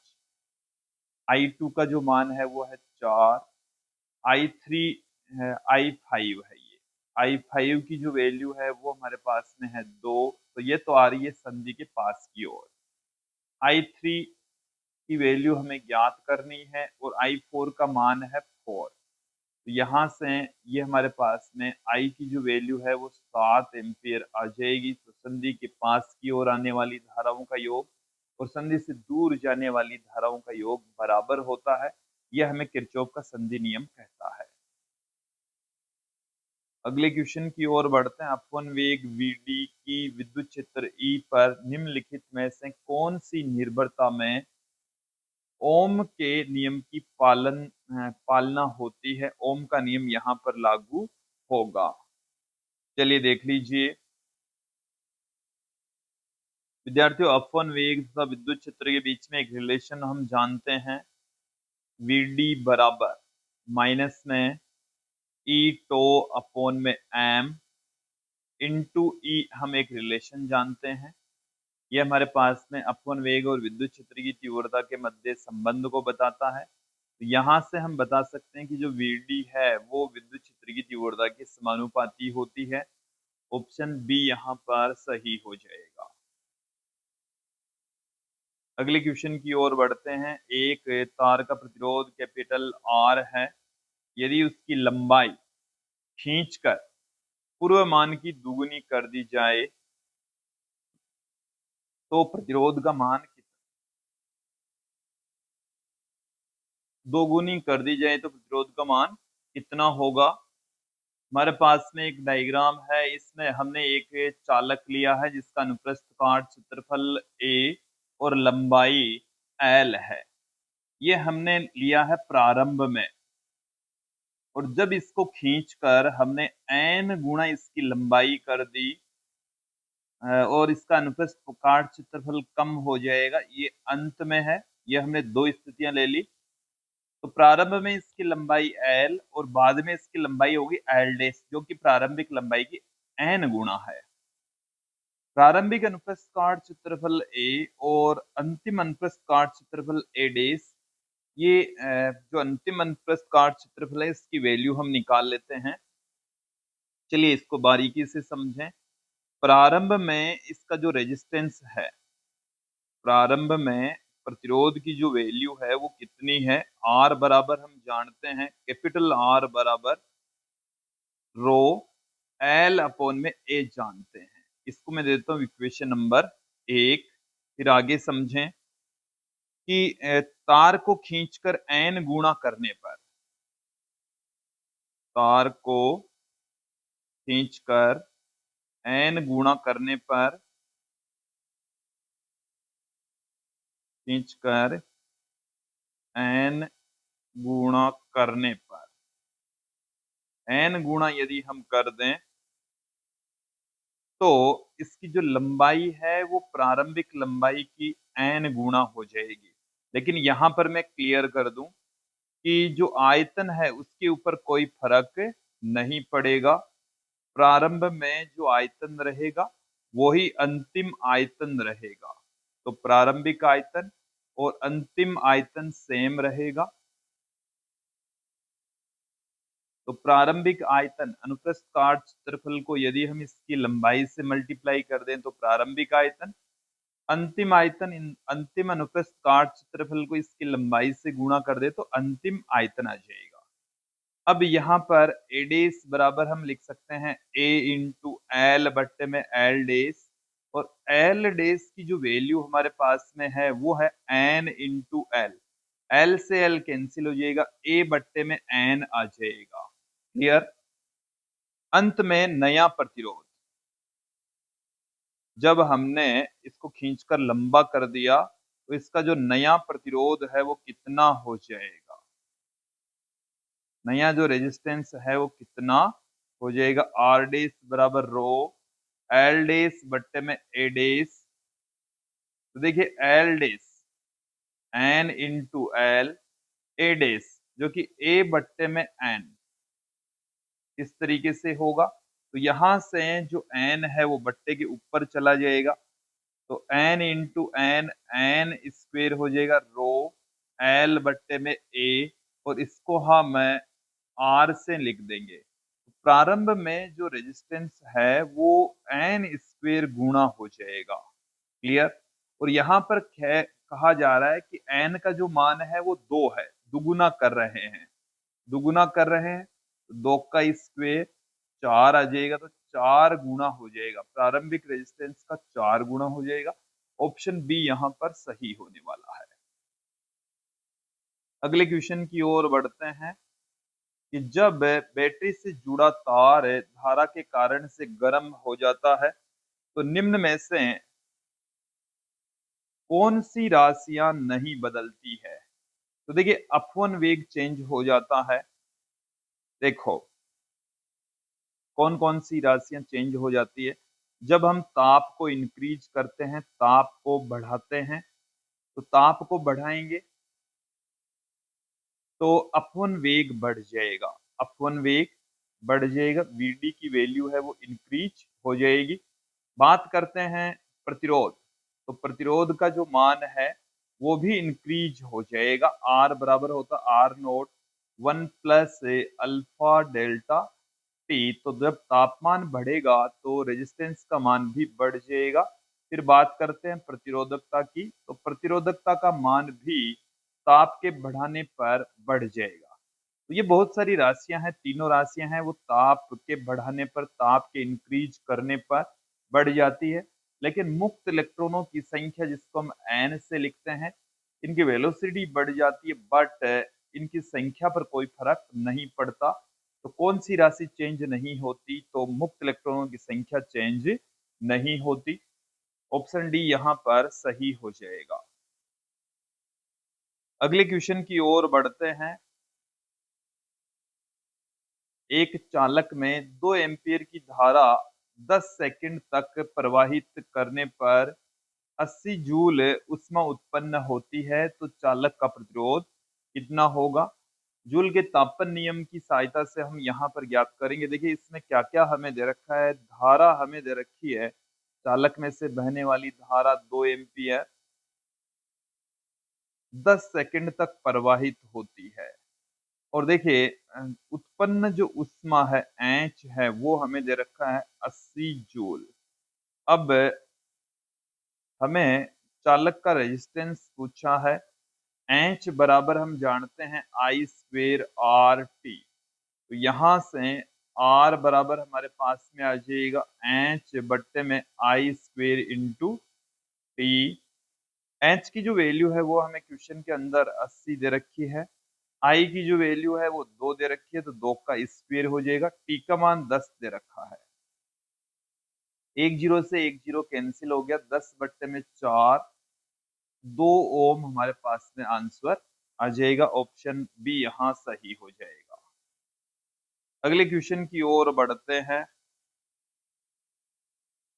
[SPEAKER 1] I2 का जो मान है वो है 4, I3 है, I5 है ये, I5 की जो वैल्यू है वो हमारे पास में है 2, तो ये तो आ रही है संधि के पास की ओर। I3 की वैल्यू हमें ज्ञात करनी है और I4 का मान है 4। तो यहाँ से ये हमारे पास में I की जो वैल्यू है वो 7 एम्पियर आ जाएगी। तो संधि के पास की ओर आने वाली धाराओं का योग और संधि से दूर जाने वाली धाराओं का योग बराबर होता है। यह हमें किरचॉफ का संधि नियम कहता है। अगले क्वेश्चन की ओर बढ़ते हैं। अपवन वेग Vd की विद्युत क्षेत्र E पर निम्नलिखित में से कौन सी निर्भरता में ओम के नियम की पालना होती है? ओम का नियम यहाँ पर लागू होगा। चलिए देख लीजिए विद्यार्थियों, अपवन वेग तथा विद्युत क्षेत्र के बीच में एक रिलेशन हम जानते हैं, Vd बराबर माइनस में E टो अपॉन में m इंटू E हम एक रिलेशन जानते हैं। ये हमारे पास में अपवन वेग और विद्युत क्षेत्र की तीव्रता के मध्य संबंध को बताता है। तो यहाँ से हम बता सकते हैं कि जो Vd है वो विद्युत क्षेत्र की तीव्रता के समानुपाती होती है। ऑप्शन बी यहाँ पर सही हो जाएगा। अगले क्वेश्चन की ओर बढ़ते हैं। एक तार का प्रतिरोध कैपिटल R है, यदि उसकी लंबाई खींचकर पूर्व मान की दुगुनी कर दी जाए तो प्रतिरोध का मान दोगुनी कर दी जाए तो प्रतिरोध का मान कितना होगा? हमारे पास में एक डायग्राम है, इसमें हमने एक चालक लिया है जिसका अनुप्रस्थ काट क्षेत्रफल A और लंबाई L है। ये हमने लिया है प्रारंभ में, और जब इसको खींचकर हमने n गुणा इसकी लंबाई कर दी और इसका अनुप्रस्थ काट क्षेत्रफल कम हो जाएगा, ये अंत में है। ये हमने दो स्थितियां ले ली। तो प्रारंभ में इसकी लंबाई L और बाद में इसकी लंबाई होगी L डैश, जो कि प्रारंभिक लंबाई की n गुणा है। प्रारंभिक अनुप्रस्थ काट क्षेत्रफल A और अंतिम अनुप्रस्थ काट क्षेत्रफल A डैश, ये जो अंतिम अनुप्रस्थ काट क्षेत्रफल है इसकी वैल्यू हम निकाल लेते हैं। चलिए इसको बारीकी से समझें। प्रारंभ में इसका जो रेजिस्टेंस है, प्रारंभ में प्रतिरोध की जो वैल्यू है वो कितनी है? R बराबर हम जानते हैं कैपिटल R बराबर रो L अपॉन में A जानते हैं। इसको मैं देता हूँ इक्वेशन नंबर 1। फिर आगे समझें कि तार को खींचकर n गुणा करने पर तार को खींचकर n गुणा करने पर खींचकर n गुणा करने पर n गुणा यदि हम कर दें तो इसकी जो लंबाई है वो प्रारंभिक लंबाई की n गुणा हो जाएगी। लेकिन यहां पर मैं क्लियर कर दूं कि जो आयतन है उसके ऊपर कोई फर्क नहीं पड़ेगा। प्रारंभ में जो आयतन रहेगा वही अंतिम आयतन रहेगा। तो प्रारंभिक आयतन और अंतिम आयतन सेम रहेगा। तो प्रारंभिक आयतन अनुप्रस्थ काट क्षेत्रफल को यदि हम इसकी लंबाई से मल्टीप्लाई कर दें तो प्रारंभिक आयतन, अंतिम आयतन अंतिम अनुप्रस्थ काट क्षेत्रफल को इसकी लंबाई से गुणा कर दे तो अंतिम आयतन आ जाएगा। अब यहाँ पर ए डेस बराबर हम लिख सकते हैं a इंटू एल बट्टे में एल डेस, और एल डेस की जो वैल्यू हमारे पास में है वो है n इंटू एल। एल से एल कैंसिल हो जाएगा, a बट्टे में n आ जाएगा। क्लियर। अंत में नया प्रतिरोध, जब हमने इसको खींचकर लंबा कर दिया तो इसका जो नया प्रतिरोध है वो कितना हो जाएगा, नया जो रेजिस्टेंस है वो कितना हो जाएगा। आर डेस बराबर रो एल डेस बट्टे में ए डेस। तो देखिए एल डेस एन इंटू एल, ए डेस जो कि ए बट्टे में एन, इस तरीके से होगा। तो यहां से जो एन है वो बट्टे के ऊपर चला जाएगा, तो n into n, n square हो जाएगा रो एल बट्टे में ए, और इसको हम आर से लिख देंगे। प्रारंभ में जो रेजिस्टेंस है वो एन स्क्वेयर गुणा हो जाएगा। क्लियर। और यहाँ पर कहा जा रहा है कि एन का जो मान है वो 2 है, दुगुना कर रहे हैं, दुगुना कर रहे हैं तो 2 का स्क्वेयर 4 आ जाएगा, तो 4 गुणा हो जाएगा, प्रारंभिक रेजिस्टेंस का 4 गुणा हो जाएगा। ऑप्शन बी यहाँ पर सही होने वाला है। अगले क्वेश्चन की ओर बढ़ते हैं कि जब बैटरी से जुड़ा तार धारा के कारण से गर्म हो जाता है तो निम्न में से कौन सी राशियां नहीं बदलती है। तो देखिए अपवन वेग चेंज हो जाता है। देखो कौन कौन सी राशियां चेंज हो जाती है, जब हम ताप को इंक्रीज करते हैं, ताप को बढ़ाते हैं, तो ताप को बढ़ाएंगे तो अपवन वेग बढ़ जाएगा, अपवन वेग बढ़ जाएगा, Vd की वैल्यू है वो इंक्रीज हो जाएगी। बात करते हैं प्रतिरोध, तो प्रतिरोध का जो मान है वो भी इंक्रीज हो जाएगा। R बराबर होता R naught 1 plus alpha delta T. तो जब तापमान बढ़ेगा तो रेजिस्टेंस का मान भी बढ़ जाएगा। फिर बात करते हैं प्रतिरोधकता की, तो प्रतिरोधकता का मान भी ताप के बढ़ाने पर बढ़ जाएगा। तो ये बहुत सारी राशियां हैं, तीनों राशियां हैं वो ताप के बढ़ाने पर, ताप के इंक्रीज करने पर बढ़ जाती है। लेकिन मुक्त इलेक्ट्रॉनों की संख्या जिसको हम n से लिखते हैं, इनकी वेलोसिटी बढ़ जाती है बट इनकी संख्या पर कोई फर्क नहीं पड़ता। तो कौन सी राशि चेंज नहीं होती, तो मुक्त इलेक्ट्रॉनों की संख्या चेंज नहीं होती। ऑप्शन डी यहाँ पर सही हो जाएगा। अगले क्वेश्चन की ओर बढ़ते हैं। एक चालक में 2 एम्पीयर की धारा 10 सेकंड तक प्रवाहित करने पर 80 जूल ऊष्मा उत्पन्न होती है, तो चालक का प्रतिरोध कितना होगा। जूल के तापन नियम की सहायता से हम यहाँ पर ज्ञात करेंगे। देखिए इसमें क्या क्या हमें दे रखा है, धारा हमें दे रखी है, चालक में से बहने वाली धारा 2 एम्पीयर 10 सेकंड तक प्रवाहित होती है। और देखिए उत्पन्न जो ऊष्मा है एच है वो हमें दे रखा है 80 जूल। अब हमें चालक का रेजिस्टेंस पूछा है, एच बराबर हम जानते हैं आई स्क्वेर आर टी। तो यहां से आर बराबर हमारे पास में आ जाएगा एच बट्टे में आई स्क्वेर इंटू टी। एच की जो वैल्यू है वो हमें क्वेश्चन के अंदर 80 दे रखी है। आई की जो वैल्यू है वो 2 दे रखी है, तो 2 का स्क्वायर हो जाएगा। टी का मान 10 दे रखा है। एक जीरो से एक जीरो कैंसिल हो गया, 10/4, 2 ओम हमारे पास में आंसर आ जाएगा। ऑप्शन बी यहाँ सही हो जाएगा। अगले क्वेश्चन की ओर बढ़ते हैं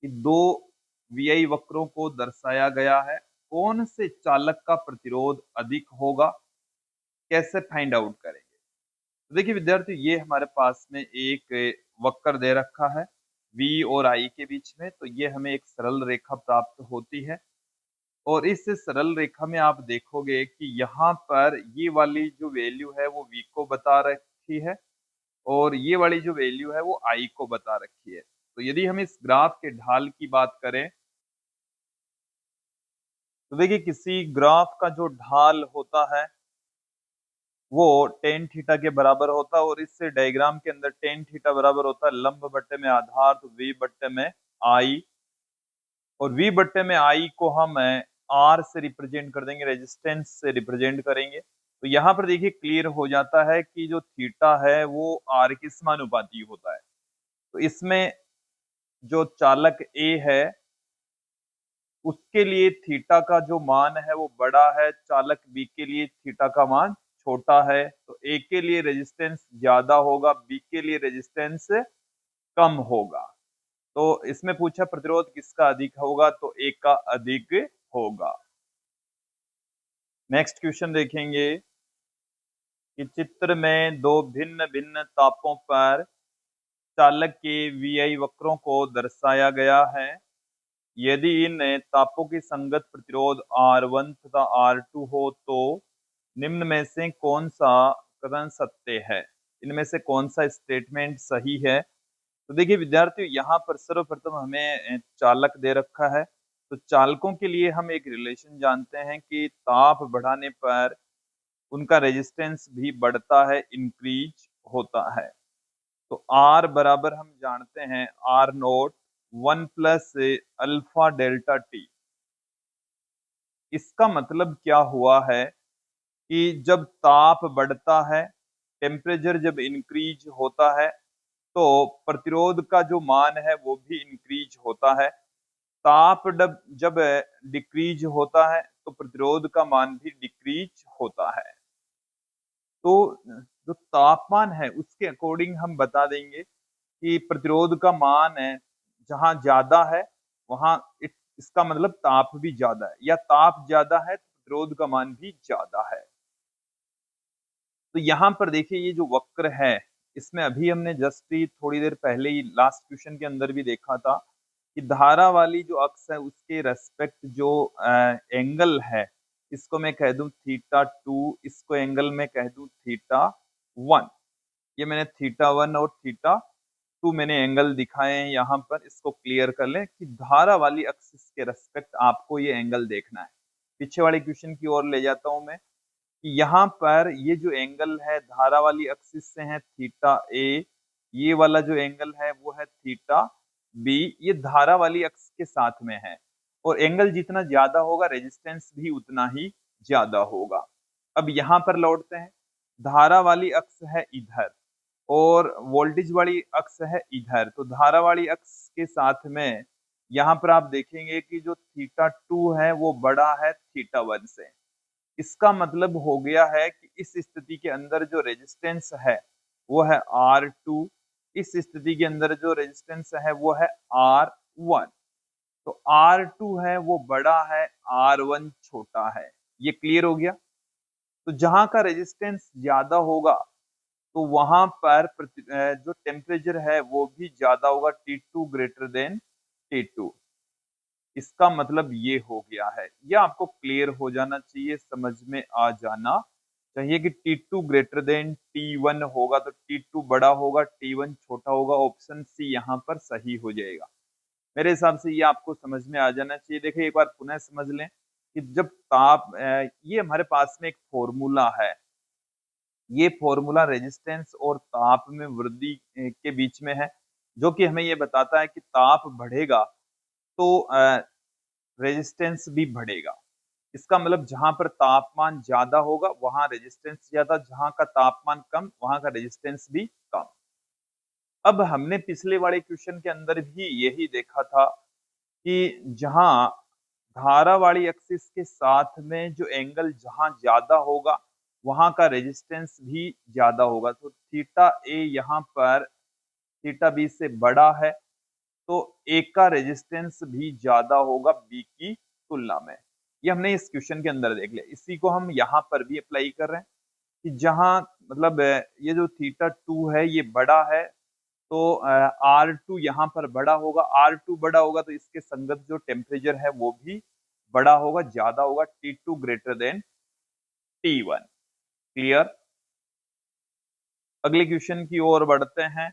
[SPEAKER 1] कि दो वीआई वक्रों को दर्शाया गया है, कौन से चालक का प्रतिरोध अधिक होगा, कैसे फाइंड आउट करेंगे। तो देखिए विद्यार्थी, ये हमारे पास में एक वक्र दे रखा है V और I के बीच में, तो ये हमें एक सरल रेखा प्राप्त होती है। और इस सरल रेखा में आप देखोगे कि यहाँ पर ये वाली जो वैल्यू है वो V को बता रखी है, और ये वाली जो वैल्यू है वो I को बता रखी है। तो यदि हम इस ग्राफ के ढाल की बात करें, तो देखिए किसी ग्राफ का जो ढाल होता है वो टेन थीटा के बराबर होता है, और इस डायग्राम के अंदर टेन थीटा बराबर होता है लंब बट्टे में आधार, तो V बट्टे में I, और V बट्टे में I को हम R से रिप्रेजेंट कर देंगे, रेजिस्टेंस से रिप्रेजेंट करेंगे। तो यहाँ पर देखिए क्लियर हो जाता है कि जो थीटा है वो R के समानुपाती होता है। तो इसमें जो चालक A है उसके लिए थीटा का जो मान है वो बड़ा है, चालक बी के लिए थीटा का मान छोटा है। तो ए के लिए रेजिस्टेंस ज्यादा होगा, बी के लिए रेजिस्टेंस कम होगा। तो इसमें पूछा प्रतिरोध किसका अधिक होगा, तो ए का अधिक होगा। नेक्स्ट क्वेश्चन देखेंगे कि चित्र में दो भिन्न भिन्न तापों पर चालक के वीआई वक्रों को दर्शाया गया है। यदि इन तापों की संगत प्रतिरोध R1 तथा R2 हो तो निम्न में से कौन सा कथन सत्य है, इनमें से कौन सा स्टेटमेंट सही है। तो देखिए विद्यार्थियों, यहाँ पर सर्वप्रथम हमें चालक दे रखा है। तो चालकों के लिए हम एक रिलेशन जानते हैं कि ताप बढ़ाने पर उनका रेजिस्टेंस भी बढ़ता है, इंक्रीज होता है। तो R बराबर हम जानते हैं R0 1 plus alpha delta T. इसका मतलब क्या हुआ है कि जब ताप बढ़ता है, टेम्परेचर जब इंक्रीज होता है, तो प्रतिरोध का जो मान है वो भी इंक्रीज होता है। ताप जब डिक्रीज होता है तो प्रतिरोध का मान भी डिक्रीज होता है। तो जो तापमान है उसके अकॉर्डिंग हम बता देंगे कि प्रतिरोध का मान है जहां ज्यादा है वहां इसका मतलब ताप भी ज्यादा है, या ताप ज्यादा है तो प्रतिरोध का मान भी ज्यादा है। तो यहाँ पर देखिए ये जो वक्र है, इसमें अभी हमने जस्ट ही थोड़ी देर पहले ही लास्ट क्वेश्चन के अंदर भी देखा था कि धारा वाली जो अक्ष है उसके रेस्पेक्ट जो एंगल है, इसको मैं कह दूं थीटा 2, इसको एंगल में कह दूं थीटा 1। ये मैंने थीटा 1 और थीटा 2 मैंने एंगल दिखाए हैं यहाँ पर। इसको क्लियर कर लें कि धारा वाली एक्सिस के रेस्पेक्ट आपको ये एंगल देखना है। पीछे वाले क्वेश्चन की ओर ले जाता हूं मैं कि यहाँ पर ये जो एंगल है धारा वाली एक्सिस से है थीटा 1, ये वाला जो एंगल है वो है थीटा 2, ये धारा वाली एक्सिस के साथ में है। और एंगल जितना ज्यादा होगा रेजिस्टेंस भी उतना ही ज्यादा होगा। अब यहाँ पर लौटते हैं, धारा वाली अक्ष है इधर और वोल्टेज वाली अक्ष है इधर। तो धारा वाली अक्ष के साथ में यहाँ पर आप देखेंगे कि जो थीटा 2 है वो बड़ा है थीटा 1 से। इसका मतलब हो गया है कि इस स्थिति के अंदर जो रेजिस्टेंस है वो है R2, इस स्थिति के अंदर जो रेजिस्टेंस है वो है R1। तो R2 है वो बड़ा है, R1 छोटा है। ये क्लियर हो गया। तो जहां का रेजिस्टेंस ज्यादा होगा तो वहां पर जो टेम्परेचर है वो भी ज्यादा होगा, T2 ग्रेटर देन T2। इसका मतलब ये हो गया है, यह आपको क्लियर हो जाना चाहिए, समझ में आ जाना चाहिए कि T2 ग्रेटर देन T1 होगा, तो T2 बड़ा होगा, T1 छोटा होगा। ऑप्शन सी यहाँ पर सही हो जाएगा। मेरे हिसाब से ये आपको समझ में आ जाना चाहिए। देखिए एक बार पुनः समझ लें कि जब ये हमारे पास में एक फॉर्मूला है, ये फॉर्मूला रेजिस्टेंस और ताप में वृद्धि के बीच में है, जो कि हमें ये बताता है कि ताप बढ़ेगा तो रेजिस्टेंस भी बढ़ेगा। इसका मतलब जहां पर तापमान ज्यादा होगा वहां रेजिस्टेंस ज्यादा, जहां का तापमान कम वहां का रेजिस्टेंस भी कम। अब हमने पिछले वाले क्वेश्चन के अंदर भी यही देखा था कि जहां धारा वाली एक्सिस के साथ में जो एंगल जहां ज्यादा होगा वहां का रेजिस्टेंस भी ज्यादा होगा। तो थीटा ए यहाँ पर थीटा बी से बड़ा है, तो ए का रेजिस्टेंस भी ज्यादा होगा बी की तुलना में। ये हमने इस क्वेश्चन के अंदर देख लिया, इसी को हम यहाँ पर भी अप्लाई कर रहे हैं कि जहां मतलब ये जो थीटा टू है ये बड़ा है, तो R2 यहाँ पर बड़ा होगा। R2 बड़ा होगा तो इसके संगत जो टेम्परेचर है वो भी बड़ा होगा, ज्यादा होगा, T2 greater than T1। Clear. अगले क्वेश्चन की ओर बढ़ते हैं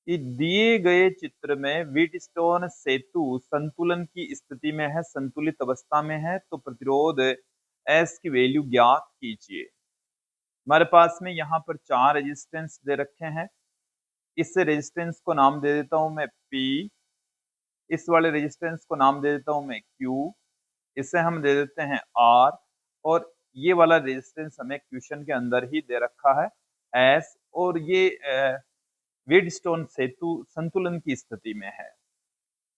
[SPEAKER 1] कि दिए गए चित्र में व्हीटस्टोन सेतु संतुलन की स्थिति में है, संतुलित अवस्था में है, तो प्रतिरोध S की वैल्यू ज्ञात कीजिए। हमारे पास में यहाँ पर 4 रेजिस्टेंस दे रखे हैं। इस रेजिस्टेंस को नाम दे देता हूं मैं P, इस वाले रेजिस्टेंस को नाम दे देता हूं मैं Q, इसे हम दे देते हैं R, और ये वाला रेजिस्टेंस हमें क्वेश्चन के अंदर ही दे रखा है S, और ये व्हीटस्टोन सेतु संतुलन की स्थिति में है।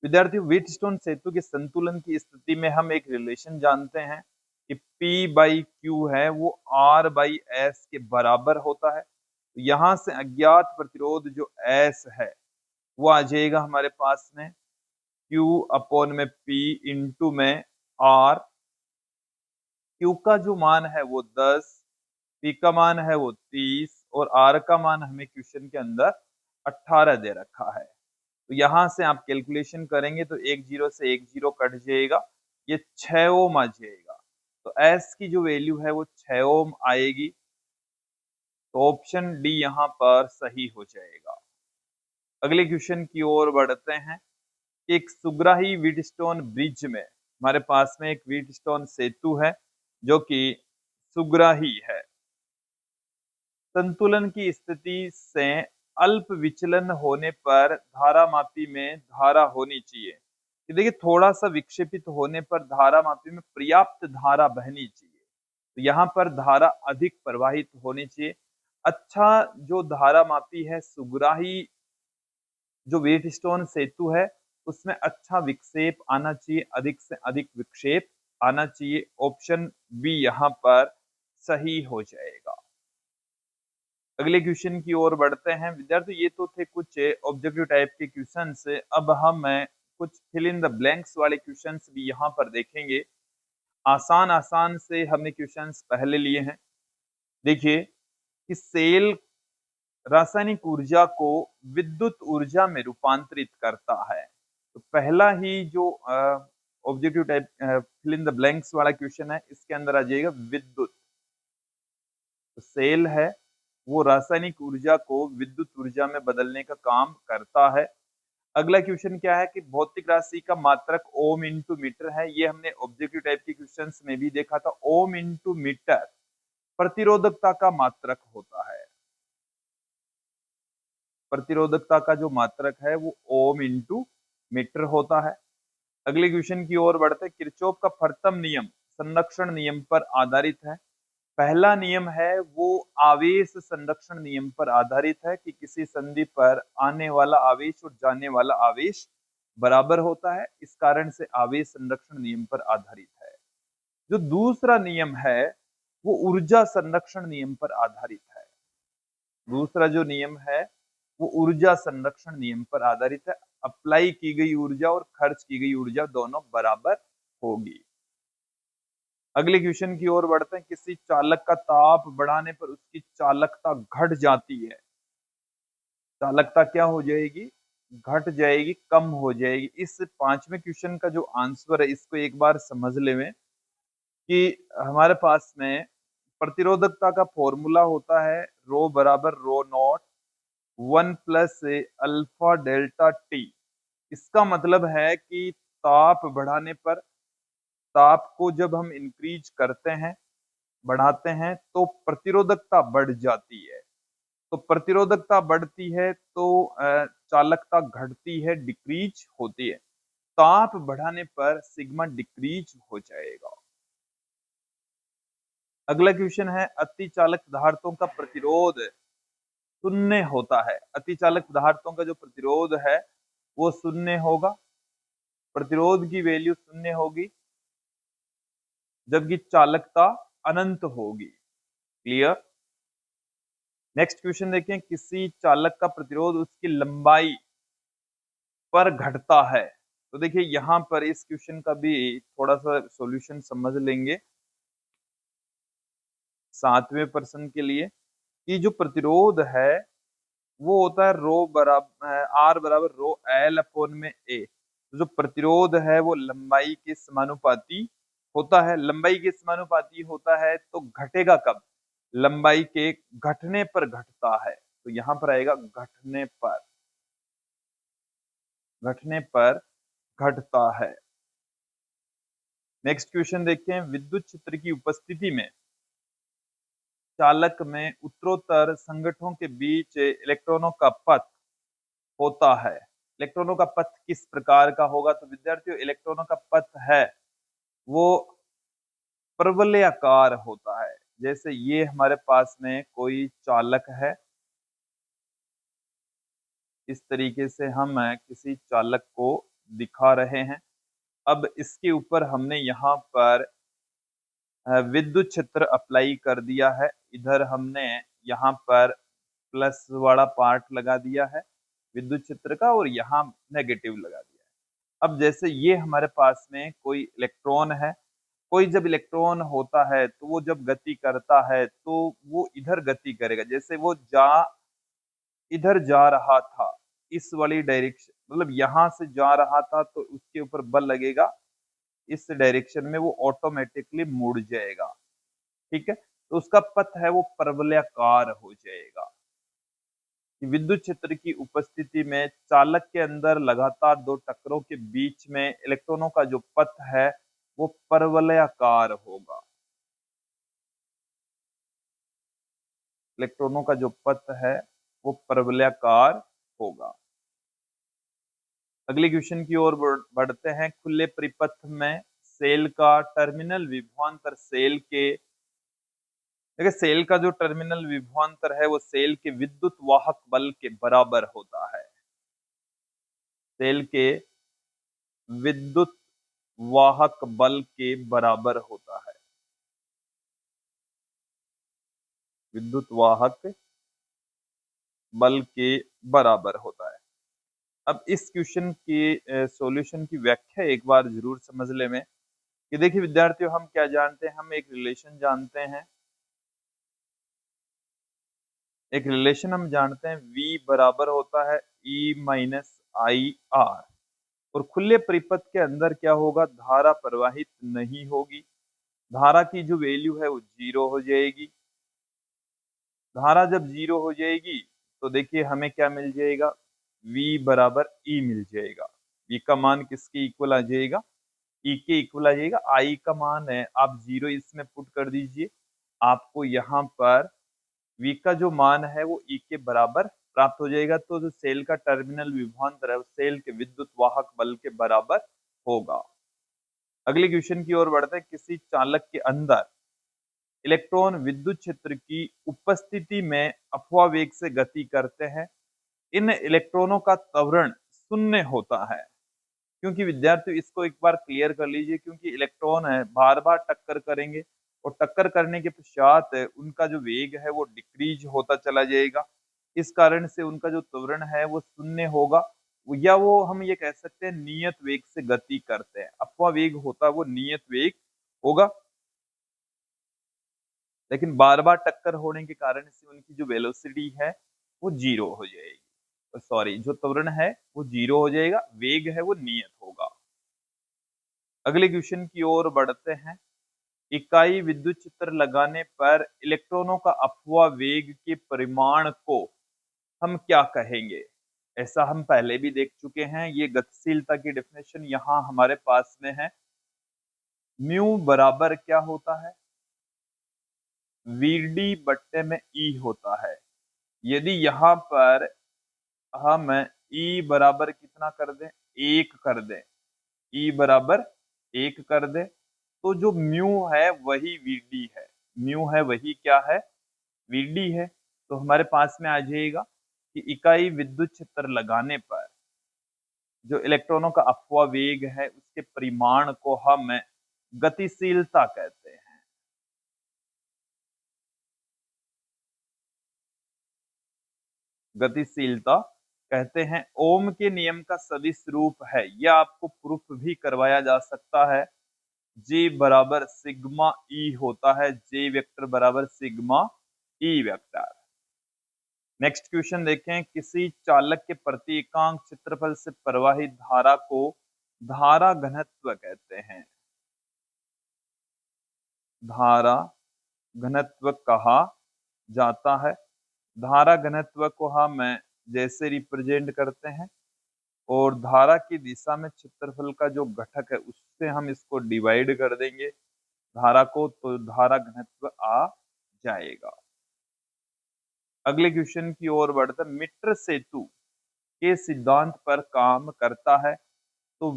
[SPEAKER 1] विद्यार्थियों, व्हीटस्टोन सेतु के संतुलन की स्थिति में हम एक रिलेशन जानते हैं कि P बाई क्यू है वो R बाई S के बराबर होता है। तो यहां से अज्ञात प्रतिरोध जो S है वो आ जाएगा हमारे पास में Q अपॉन में P इंटू में R। Q का जो मान है वो 10, P का मान है वो 30 और R का मान हमें क्वेश्चन के अंदर 18 दे रखा है। तो यहां से आप कैलकुलेशन करेंगे तो एक जीरो से एक जीरो कट जाएगा, ये 6 ओम आ जाएगा। तो S की जो वैल्यू है वो 6 ओम आएगी। तो ऑप्शन डी यहाँ पर सही हो जाएगा। अगले क्वेश्चन की ओर बढ़ते हैं। एक सुग्राही व्हीटस्टोन ब्रिज में हमारे पास में एक व्हीटस्टोन सेतु है जो कि सुग्राही है। संतुलन की स्थिति से अल्प विचलन होने पर धारामापी में धारा होनी चाहिए। कि देखिए थोड़ा सा विक्षेपित होने पर धारामापी में पर्याप्त धारा बहनी चाहिए, तो यहाँ पर धारा अधिक प्रवाहित होनी चाहिए। अच्छा जो धारामापी है सुग्राही जो व्हीटस्टोन सेतु है उसमें अच्छा विक्षेप आना चाहिए, अधिक से अधिक विक्षेप आना चाहिए। ऑप्शन बी यहाँ पर सही हो जाएगा। अगले क्वेश्चन की ओर बढ़ते हैं। विद्यार्थी ये तो थे कुछ ऑब्जेक्टिव टाइप के क्वेश्चंस, अब हम कुछ फिल इन द ब्लैंक्स वाले क्वेश्चंस भी यहाँ पर देखेंगे। आसान आसान से हमने क्वेश्चंस पहले लिए हैं। देखिए कि सेल रासायनिक ऊर्जा को विद्युत ऊर्जा में रूपांतरित करता है। तो पहला ही जो objective type fill in the blanks वाला क्वेश्चन है इसके अंदर आ जाएगा विद्युत। तो सेल है वो रासायनिक ऊर्जा को विद्युत ऊर्जा में बदलने का काम करता है। अगला क्वेश्चन क्या है कि भौतिक राशि का मात्रक ओम इंटू मीटर है। ये हमने ऑब्जेक्टिव टाइप के क्वेश्चंस में भी देखा था। ओम इंटू मीटर प्रतिरोधकता का मात्रक होता है। प्रतिरोधकता का जो मात्रक है वो ओम इंटू मीटर होता है। अगले क्वेश्चन की ओर बढ़ते हैं। किरचॉफ का प्रथम नियम संरक्षण नियम पर आधारित है। पहला नियम है वो आवेश संरक्षण नियम पर आधारित है कि किसी संधि पर आने वाला आवेश और जाने वाला आवेश बराबर होता है, इस कारण से आवेश संरक्षण नियम पर आधारित है। जो दूसरा नियम है वो ऊर्जा संरक्षण नियम पर आधारित है। दूसरा जो नियम है वो ऊर्जा संरक्षण नियम पर आधारित है। अप्लाई की गई ऊर्जा और खर्च की गई ऊर्जा दोनों बराबर होगी। अगले क्वेश्चन की ओर बढ़ते हैं। किसी चालक का ताप बढ़ाने पर उसकी चालकता घट जाती है। चालकता क्या हो जाएगी? घट जाएगी, कम हो जाएगी। इस पांचवें क्वेश्चन का जो आंसर है इसको एक बार समझ लें कि हमारे पास में प्रतिरोधकता का फॉर्मूला होता है रो बराबर rho naught 1 plus alpha delta T. इसका मतलब है कि ताप बढ़ाने पर, ताप को जब हम इंक्रीज करते हैं बढ़ाते हैं तो प्रतिरोधकता बढ़ जाती है। तो प्रतिरोधकता बढ़ती है तो चालकता घटती है, डिक्रीज होती है। ताप बढ़ाने पर सिग्मा डिक्रीज हो जाएगा। अगला क्वेश्चन है, अतिचालक पदार्थों का प्रतिरोध शून्य होता है। अतिचालक पदार्थों का जो प्रतिरोध है वो शून्य होगा, प्रतिरोध की वैल्यू शून्य होगी, जबकि चालकता अनंत होगी। क्लियर। नेक्स्ट क्वेश्चन देखें, किसी चालक का प्रतिरोध उसकी लंबाई पर घटता है। तो देखिए यहां पर इस क्वेश्चन का भी थोड़ा सा सॉल्यूशन समझ लेंगे 7वें प्रश्न के लिए, कि जो प्रतिरोध है वो होता है रो बराबर आर बराबर रो एल अपॉन में ए। तो जो प्रतिरोध है वो लंबाई के समानुपाती होता है। लंबाई के समानुपाती होता है तो घटेगा कब? लंबाई के घटने पर घटता है। तो यहां पर आएगा घटने पर, घटने पर घटता है। नेक्स्ट क्वेश्चन देखते हैं, विद्युत क्षेत्र की उपस्थिति में चालक में उत्तरोत्तर संगठनों के बीच इलेक्ट्रॉनों का पथ होता है। इलेक्ट्रॉनों का पथ किस प्रकार का होगा? तो विद्यार्थियों इलेक्ट्रॉनों का पथ है वो परवलयाकार होता है। जैसे ये हमारे पास में कोई चालक है, इस तरीके से हम किसी चालक को दिखा रहे हैं। अब इसके ऊपर हमने यहाँ पर विद्युत क्षेत्र अप्लाई कर दिया है। इधर हमने यहाँ पर प्लस वाला पार्ट लगा दिया है विद्युत क्षेत्र का, और यहाँ नेगेटिव लगा दिया है। अब जैसे ये हमारे पास में कोई इलेक्ट्रॉन है, कोई जब इलेक्ट्रॉन होता है तो वो जब गति करता है तो वो इधर गति करेगा। जैसे वो इधर जा रहा था, इस वाली डायरेक्शन, मतलब यहां से जा रहा था तो उसके ऊपर बल लगेगा, इस डायरेक्शन में वो ऑटोमेटिकली मुड़ जाएगा। ठीक है, तो उसका पथ है वो परवलयाकार हो जाएगा। विद्युत क्षेत्र की उपस्थिति में चालक के अंदर लगातार दो टक्करों के बीच में इलेक्ट्रॉनों का जो पथ है वो परवलयाकार होगा। इलेक्ट्रॉनों का जो पथ है वो परवलयाकार होगा। अगले क्वेश्चन की ओर बढ़ते हैं। खुले परिपथ में सेल का टर्मिनल विभवांतर सेल के, देखिए सेल का जो टर्मिनल विभवांतर है वो सेल के विद्युत वाहक बल के बराबर होता है। सेल के विद्युत वाहक बल के बराबर होता है। विद्युत वाहक बल के बराबर होता है। अब इस क्वेश्चन के सॉल्यूशन की व्याख्या एक बार जरूर समझ ले में, कि देखिए विद्यार्थियों हम क्या जानते हैं, हम एक रिलेशन जानते हैं, एक रिलेशन हम जानते हैं V बराबर होता है E माइनस आई आर। और खुले परिपथ के अंदर क्या होगा, धारा प्रवाहित नहीं होगी, धारा की जो वैल्यू है वो 0 हो जाएगी। धारा जब 0 हो जाएगी तो देखिए हमें क्या मिल जाएगा, V बराबर E मिल जाएगा। V का मान किसके इक्वल आ जाएगा, E के इक्वल आ जाएगा। I का मान है, आप 0 इसमें पुट कर दीजिए, आपको यहाँ पर V का जो मान है वो E के बराबर प्राप्त हो जाएगा। तो जो सेल का टर्मिनल विभवांतर है वो सेल के विद्युत वाहक बल के बराबर होगा। अगले क्वेश्चन की ओर बढ़ते हैं। किसी चालक के अंदर इलेक्ट्रॉन विद्युत क्षेत्र की उपस्थिति में अफवा वेग से गति करते हैं। इन इलेक्ट्रॉनों का त्वरण शून्य होता है। क्योंकि विद्यार्थी इसको एक बार क्लियर कर लीजिए, क्योंकि इलेक्ट्रॉन है बार बार टक्कर करेंगे और टक्कर करने के पश्चात उनका जो वेग है वो डिक्रीज होता चला जाएगा। इस कारण से उनका जो त्वरण है वो शून्य होगा, या वो हम ये कह सकते हैं नियत वेग से गति करते हैं। अफवा वेग होता है वो नियत वेग होगा, लेकिन बार बार टक्कर होने के कारण से उनकी जो वेलोसिटी है वो 0 हो जाएगी। सॉरी, जो त्वरण है वो 0 हो जाएगा, वेग है वो नियत होगा। अगले क्वेश्चन की ओर बढ़ते हैं। इकाई विद्युत क्षेत्र लगाने पर इलेक्ट्रॉनों का अफवा वेग के परिमाण को हम क्या कहेंगे? ऐसा हम पहले भी देख चुके हैं। ये गतिशीलता की डेफिनेशन यहाँ हमारे पास में है। म्यू बराबर क्या होता है, VD बट्टे में E होता है। यदि यहाँ पर हम E बराबर कितना कर दें, 1 कर दें, ई बराबर 1 कर दे, तो जो म्यू है वही वीडी है। म्यू है वही क्या है, वीडी है। तो हमारे पास में आ जाएगा कि इकाई विद्युत क्षेत्र लगाने पर जो इलेक्ट्रॉनों का अपवावेग है उसके परिमाण को हम गतिशीलता कहते हैं। गतिशीलता कहते हैं। ओम के नियम का सदिश रूप है, यह आपको प्रूफ भी करवाया जा सकता है। जे बराबर सिग्मा ई होता है, जे वेक्टर बराबर sigma E vector. Next question देखें, किसी चालक के प्रति एकांक क्षेत्रफल से प्रवाहित धारा को धारा घनत्व कहते हैं। धारा घनत्व कहा जाता है। धारा घनत्व को हम जैसे रिप्रेजेंट करते हैं, और धारा की दिशा में क्षेत्रफल का जो घटक है उससे हम इसको डिवाइड कर देंगे धारा को, तो धारा घनत्व आ जाएगा। अगले क्वेश्चन की ओर बढ़ते, मीटर सेतु के सिद्धांत पर काम करता है। तो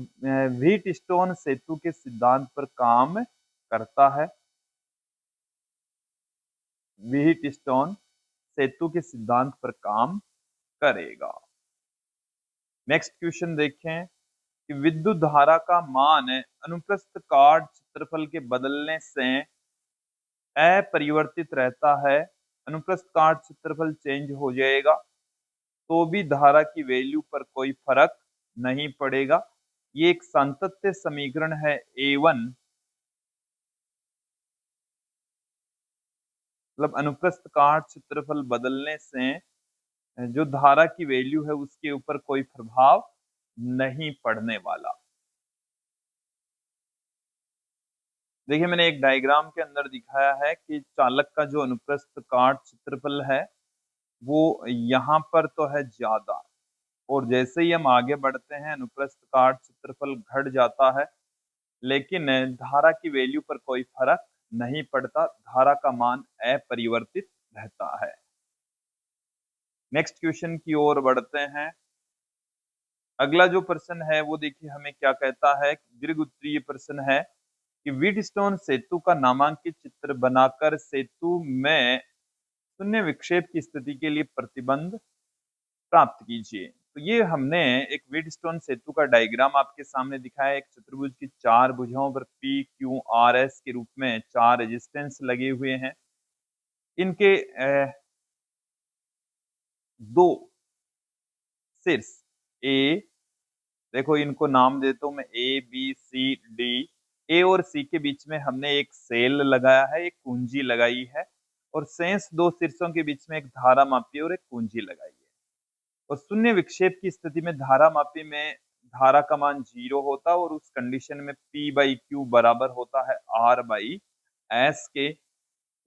[SPEAKER 1] व्हीटस्टोन सेतु के सिद्धांत पर काम करता है। व्हीटस्टोन सेतु के सिद्धांत पर काम करेगा। नेक्स्ट क्वेश्चन देखें कि विद्युत धारा का मान अनुप्रस्थ काट क्षेत्रफल के बदलने से अपरिवर्तित रहता है। अनुप्रस्थ काट क्षेत्रफल चेंज हो जाएगा तो भी धारा की वैल्यू पर कोई फर्क नहीं पड़ेगा। ये एक सातत्य समीकरण है A1, मतलब अनुप्रस्थ काट क्षेत्रफल बदलने से जो धारा की वैल्यू है उसके ऊपर कोई प्रभाव नहीं पड़ने वाला। देखिए मैंने एक डायग्राम के अंदर दिखाया है कि चालक का जो अनुप्रस्थ काट क्षेत्रफल है वो यहाँ पर तो है ज्यादा, और जैसे ही हम आगे बढ़ते हैं अनुप्रस्थ काट क्षेत्रफल घट जाता है, लेकिन धारा की वैल्यू पर कोई फर्क नहीं पड़ता, धारा का मान अपरिवर्तित रहता है। नेक्स्ट क्वेश्चन की ओर बढ़ते हैं। अगला जो प्रश्न है वो देखिए हमें क्या कहता है, दीर्घ उत्तरीय प्रश्न है कि व्हीटस्टोन सेतु का नामांकित चित्र बनाकर सेतु में शून्य विक्षेप की स्थिति के लिए प्रतिबंध प्राप्त कीजिए। तो ये हमने एक व्हीटस्टोन सेतु का डायग्राम आपके सामने दिखाया है। एक चतुर्भुज की 4 भुजाओं पर P, Q, R, S के रूप में 4 रेजिस्टेंस लगे हुए हैं। इनके 2 शीर्ष A, देखो इनको नाम देता हूं मैं A, B, C, D। ए और सी के बीच में हमने एक सेल लगाया है, एक कुंजी लगाई है, और शेष 2 शीर्षों के बीच में एक धारा मापी और एक कुंजी लगाई है। और शून्य विक्षेप की स्थिति में धारा मापी में धारा का मान 0 होता है, और उस कंडीशन में P बाई क्यू बराबर होता है R बाई S के।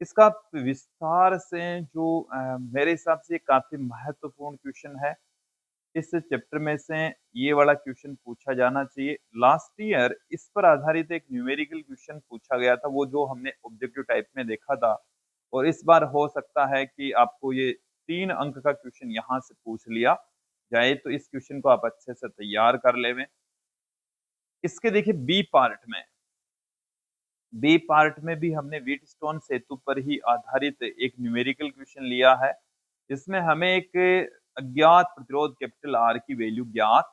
[SPEAKER 1] इसका विस्तार से जो मेरे हिसाब से काफी महत्वपूर्ण क्वेश्चन है, इस चैप्टर में से ये वाला क्वेश्चन पूछा जाना चाहिए। लास्ट ईयर इस पर आधारित एक न्यूमेरिकल क्वेश्चन पूछा गया था, वो जो हमने ऑब्जेक्टिव टाइप में देखा था, और इस बार हो सकता है कि आपको ये 3 अंक का क्वेश्चन यहाँ से पूछ लिया जाए, तो इस क्वेश्चन को आप अच्छे से तैयार कर लेवें। इसके देखिए बी पार्ट में भी हमने व्हीटस्टोन सेतु पर ही आधारित एक न्यूमेरिकल क्वेश्चन लिया है, जिसमें हमें एक अज्ञात प्रतिरोध कैपिटल आर की वैल्यू ज्ञात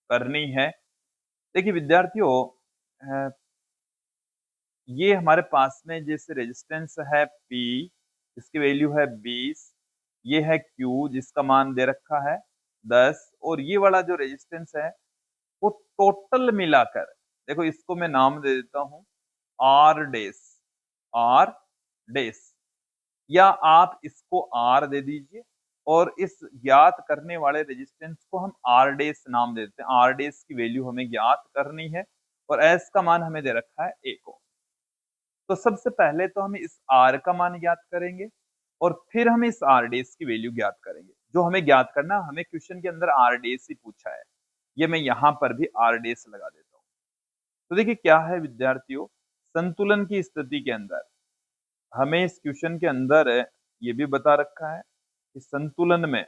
[SPEAKER 1] करनी है। देखिए विद्यार्थियों, ये हमारे पास में जैसे रेजिस्टेंस है P, इसकी वैल्यू है 20, ये है Q जिसका मान दे रखा है 10, और ये वाला जो रेजिस्टेंस है वो टोटल मिलाकर, देखो इसको मैं नाम दे देता हूं आर डेस, आर डेस, या आप इसको आर दे दीजिए, और इस ज्ञात करने वाले रेजिस्टेंस को हम आर डेस नाम देते हैं। आर डेस की वैल्यू हमें ज्ञात करनी है, और एस का मान हमें दे रखा है 1 ओम। तो सबसे पहले तो हम इस आर का मान ज्ञात करेंगे, और फिर हम इस आर डेस की वैल्यू ज्ञात करेंगे। जो हमें ज्ञात करना, हमें क्वेश्चन के अंदर आर डेस ही पूछा है, ये मैं यहाँ पर भी आर डेस लगा देता हूँ। तो देखिए क्या है विद्यार्थियों, संतुलन की स्थिति के अंदर हमें इस क्वेश्चन के अंदर ये भी बता रखा है कि संतुलन में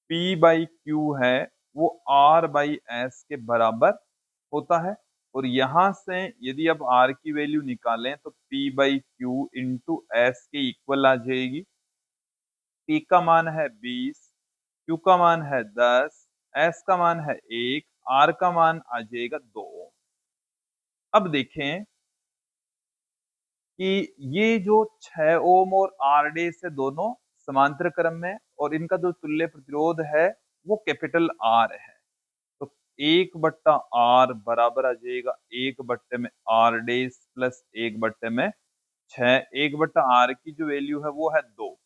[SPEAKER 1] P बाई क्यू है वो R/S के बराबर होता है। और यहां से यदि अब R की वैल्यू निकालें तो P/Q इंटू S के इक्वल आ जाएगी। P का मान है 20, Q का मान है 10, S का मान है 1, R का मान आ जाएगा 2। अब देखें कि ये जो 6 ओम और R डे से दोनों समांतर क्रम में, और इनका जो तुल्य प्रतिरोध है वो कैपिटल R है। तो 1/R बराबर आ जाएगा 1/R डे प्लस 1/6। 1/R की जो वैल्यू है वो है 2।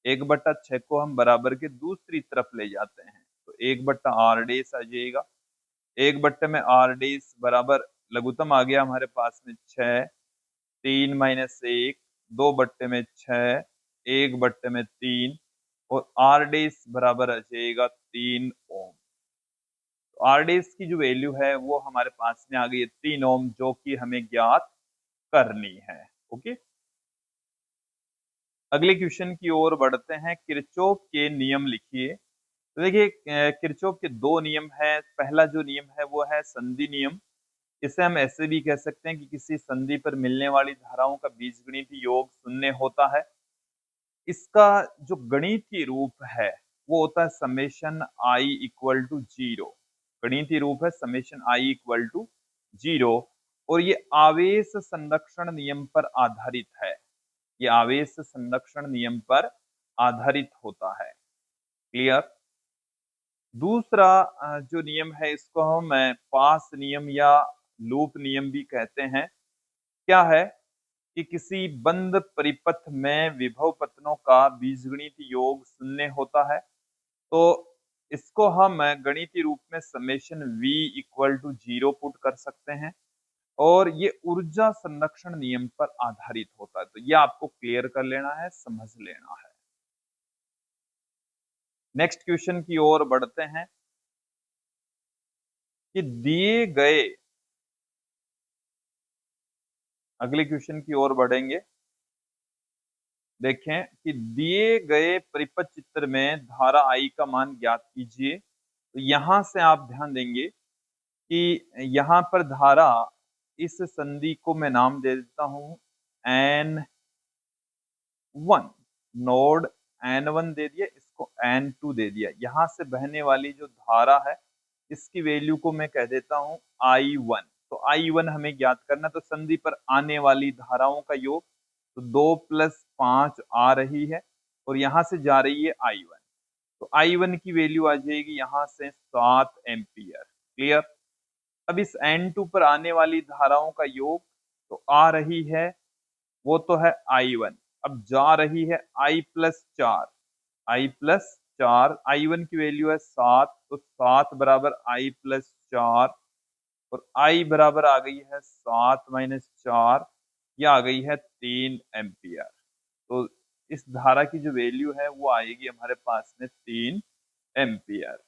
[SPEAKER 1] 1/6 को हम बराबर के दूसरी तरफ ले जाते हैं तो 1/R डे आ जाएगा। 1/R डे बराबर लघुत्तम आ गया हमारे पास में 6, 3 - 1, 2/6, 1/3, और R डेज बराबर आ जाएगा 3 ओम। तो R डेज की जो वैल्यू है वो हमारे पास में आ गई है 3 ओम, जो कि हमें ज्ञात करनी है। ओके, अगले क्वेश्चन की ओर बढ़ते हैं। किरचॉफ के नियम लिखिए। तो देखिए, किरचॉफ के दो नियम हैं। पहला जो नियम है वो है संधि नियम। इसे हम ऐसे भी कह सकते हैं कि किसी संधि पर मिलने वाली धाराओं का बीजगणितीय योग शून्य होता है। इसका जो गणितीय रूप है वो होता है समेशन I इक्वल टू 0। गणितीय रूप है समेशन I इक्वल टू 0, और ये आवेश संरक्षण नियम पर आधारित है। ये आवेश संरक्षण नियम पर आधारित होता है। क्लियर। दूसरा जो नियम है इसको हम पास नियम या लूप नियम भी कहते हैं। क्या है कि किसी बंद परिपथ में विभव पतनों का बीजगणितीय योग शून्य होता है। तो इसको हम गणितीय रूप में summation V equal to 0 put कर सकते हैं, और ये ऊर्जा संरक्षण नियम पर आधारित होता है। तो ये आपको क्लियर कर लेना है, समझ लेना है। नेक्स्ट क्वेश्चन की ओर बढ़ते हैं कि दिए गए, अगले क्वेश्चन की ओर बढ़ेंगे। देखें कि दिए गए परिपथ चित्र में धारा I का मान ज्ञात कीजिए। तो यहां से आप ध्यान देंगे कि यहां पर धारा, इस संधि को मैं नाम दे देता हूं N1, नोड N1 दे दिया, इसको N2 दे दिया। यहां से बहने वाली जो धारा है इसकी वैल्यू को मैं कह देता हूं I1। तो I1 हमें ज्ञात करना, तो संधि पर आने वाली धाराओं का योग, तो 2 + 5 आ रही है, और यहां से जा रही है I1। तो I1 की वैल्यू आ जाएगी यहां से 7 एम्पियर। क्लियर। अब इस N2 पर आने वाली धाराओं का योग तो आ रही है, वो तो है I1। अब जा रही है I+4। I+4, I1 की वैल्यू है 7, तो 7 बराबर I+4, और I बराबर आ गई है 7 - 4, ये आ गई है 3 एम्पियर। तो इस धारा की जो वैल्यू है वो आएगी हमारे पास में 3 एम्पियर।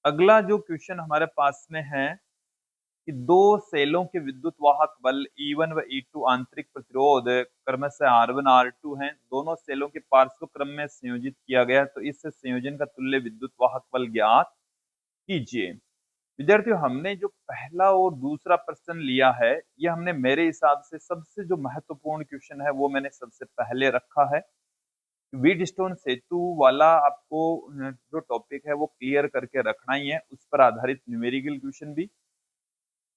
[SPEAKER 1] अगला जो क्वेश्चन हमारे पास में है कि दो सेलों के विद्युत वाहक बल E1 व E2 आंतरिक प्रतिरोध क्रमशः R1 R2 हैं। दोनों सेलों के पार्श्व क्रम में संयोजित किया गया है। तो इस संयोजन का तुल्य विद्युत वाहक बल ज्ञात कीजिए। विद्यार्थियों, हमने जो पहला और दूसरा प्रश्न लिया है, ये हमने मेरे हिसाब से सबसे जो महत्वपूर्ण क्वेश्चन है वो मैंने सबसे पहले रखा है। व्हीटस्टोन सेतु वाला आपको जो टॉपिक है वो क्लियर करके रखना ही है, उस पर आधारित न्यूमेरिकल क्वेश्चन भी,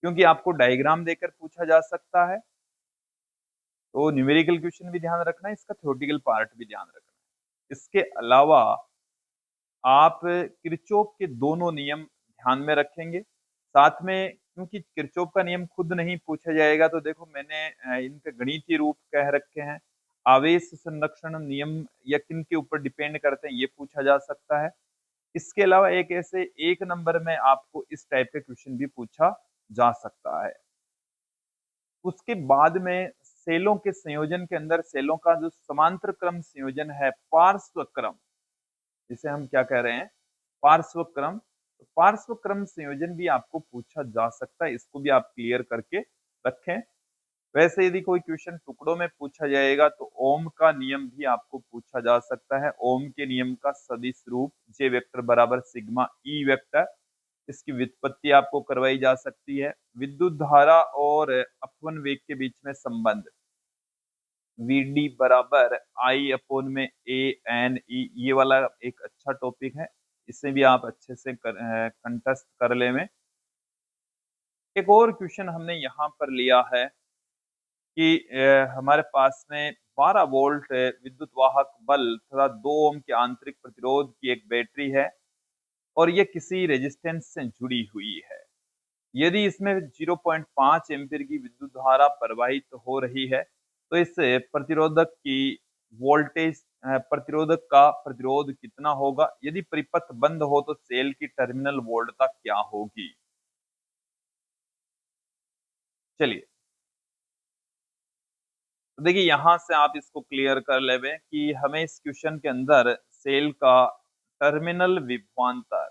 [SPEAKER 1] क्योंकि आपको डायग्राम देकर पूछा जा सकता है। तो न्यूमेरिकल क्वेश्चन भी ध्यान रखना है, इसका थ्योरेटिकल पार्ट भी ध्यान रखना है। इसके अलावा आप किरचॉफ के दोनों नियम ध्यान में रखेंगे। साथ में, क्योंकि किरचॉफ का नियम खुद नहीं पूछा जाएगा, तो देखो मैंने इनके गणितीय रूप कह रखे हैं। आवेश संरक्षण नियम या किन के ऊपर डिपेंड करते हैं ये पूछा जा सकता है। इसके अलावा एक ऐसे 1 नंबर में आपको इस टाइप के क्वेश्चन भी पूछा जा सकता है। उसके बाद में सेलों के संयोजन के अंदर सेलों का जो समांतर क्रम संयोजन है, पार्श्व क्रम, जिसे हम क्या कह रहे हैं, पार्श्व क्रम। तो पार्श्व क्रम संयोजन भी आपको पूछा जा सकता है, इसको भी आप क्लियर करके रखें। वैसे यदि कोई क्वेश्चन टुकड़ों में पूछा जाएगा तो ओम का नियम भी आपको पूछा जा सकता है। ओम के नियम का सदिश रूप जे वेक्टर बराबर सिग्मा ई वेक्टर, इसकी व्युत्पत्ति आपको करवाई जा सकती है। विद्युत धारा और अपवन वेग के बीच में संबंध वीडी बराबर आई अपोन में ए एन ई, ये वाला एक अच्छा टॉपिक है, इसे भी आप अच्छे से कंटेस्ट कर ले में। एक और क्वेश्चन हमने यहाँ पर लिया है कि हमारे पास में 12 वोल्ट विद्युत वाहक बल तथा 2 ओम के आंतरिक प्रतिरोध की एक बैटरी है और ये किसी रेजिस्टेंस से जुड़ी हुई है। यदि इसमें 0.5 एम्पीयर की विद्युत धारा प्रवाहित हो रही है तो इस प्रतिरोधक की वोल्टेज प्रतिरोधक का प्रतिरोध कितना होगा? यदि परिपथ बंद हो तो सेल की टर्मिनल वोल्टता क्या होगी? चलिए, तो देखिए यहां से आप इसको क्लियर कर लेवे कि हमें इस क्वेश्चन के अंदर सेल का टर्मिनल विभवांतर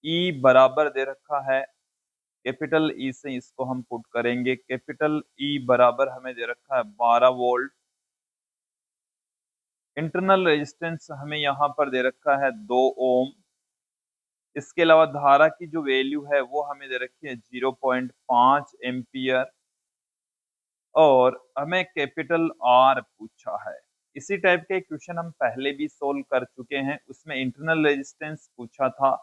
[SPEAKER 1] ई बराबर दे रखा है। कैपिटल ई से इसको हम पुट करेंगे। कैपिटल ई बराबर हमें दे रखा है 12 वोल्ट। इंटरनल रेजिस्टेंस हमें यहाँ पर दे रखा है 2 ओम। इसके अलावा धारा की जो वैल्यू है वो हमें दे रखी है 0.5 एम्पियर और हमें कैपिटल आर पूछा है। इसी टाइप के क्वेश्चन हम पहले भी सोल्व कर चुके हैं, उसमें इंटरनल रेजिस्टेंस पूछा था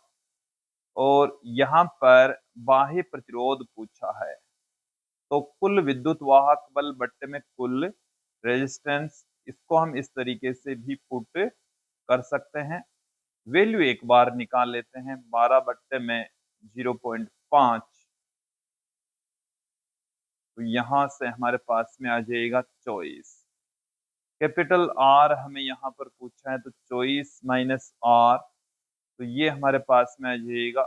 [SPEAKER 1] और यहाँ पर बाह्य प्रतिरोध पूछा है। तो कुल विद्युत वाहक बल बट्टे में कुल रेजिस्टेंस, इसको हम इस तरीके से भी पुट कर सकते हैं। वैल्यू एक बार निकाल लेते हैं, 12 बट्टे में 0.5, तो यहां से हमारे पास में आ जाएगा 24। कैपिटल आर हमें यहाँ पर पूछा है तो 24 माइनस आर, तो ये हमारे पास में आ जाएगा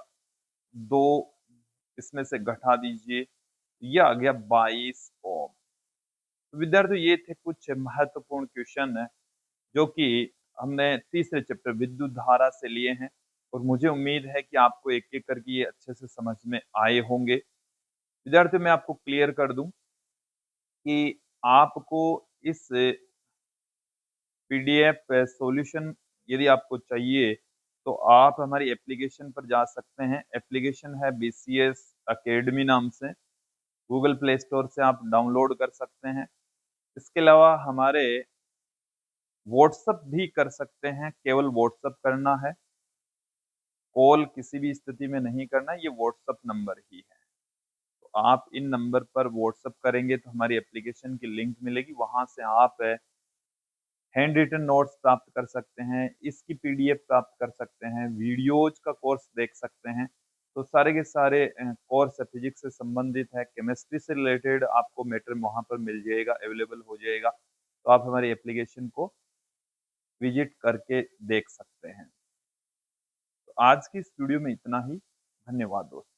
[SPEAKER 1] 2, इसमें से घटा दीजिए, ये आ गया 22 ओम। तो विद्यार्थियों ये थे कुछ महत्वपूर्ण क्वेश्चन है जो कि हमने तीसरे चैप्टर विद्युत धारा से लिए हैं और मुझे उम्मीद है कि आपको एक एक करके ये अच्छे से समझ में आए होंगे। विद्यार्थियों मैं आपको क्लियर कर दूं कि आपको इस पीडीएफ सॉल्यूशन यदि आपको चाहिए तो आप हमारी एप्लीकेशन पर जा सकते हैं। एप्लीकेशन है बीसीएस एकेडमी नाम से, गूगल प्ले स्टोर से आप डाउनलोड कर सकते हैं। इसके अलावा हमारे व्हाट्सअप भी कर सकते हैं, केवल व्हाट्सअप करना है, कॉल किसी भी स्थिति में नहीं करना, ये व्हाट्सअप नंबर ही है। तो आप इन नंबर पर व्हाट्सअप करेंगे तो हमारी एप्लीकेशन की लिंक मिलेगी, वहां से आप हैंड रिटन नोट्स प्राप्त कर सकते हैं, इसकी पीडीएफ प्राप्त कर सकते हैं, वीडियोज का कोर्स देख सकते हैं। तो सारे के सारे कोर्स फिजिक्स से संबंधित है, केमिस्ट्री से रिलेटेड आपको मैटर वहां पर मिल जाएगा, अवेलेबल हो जाएगा। तो आप हमारी एप्लीकेशन को विजिट करके देख सकते हैं। तो आज की इस वीडियो में इतना ही। धन्यवाद दोस्तों।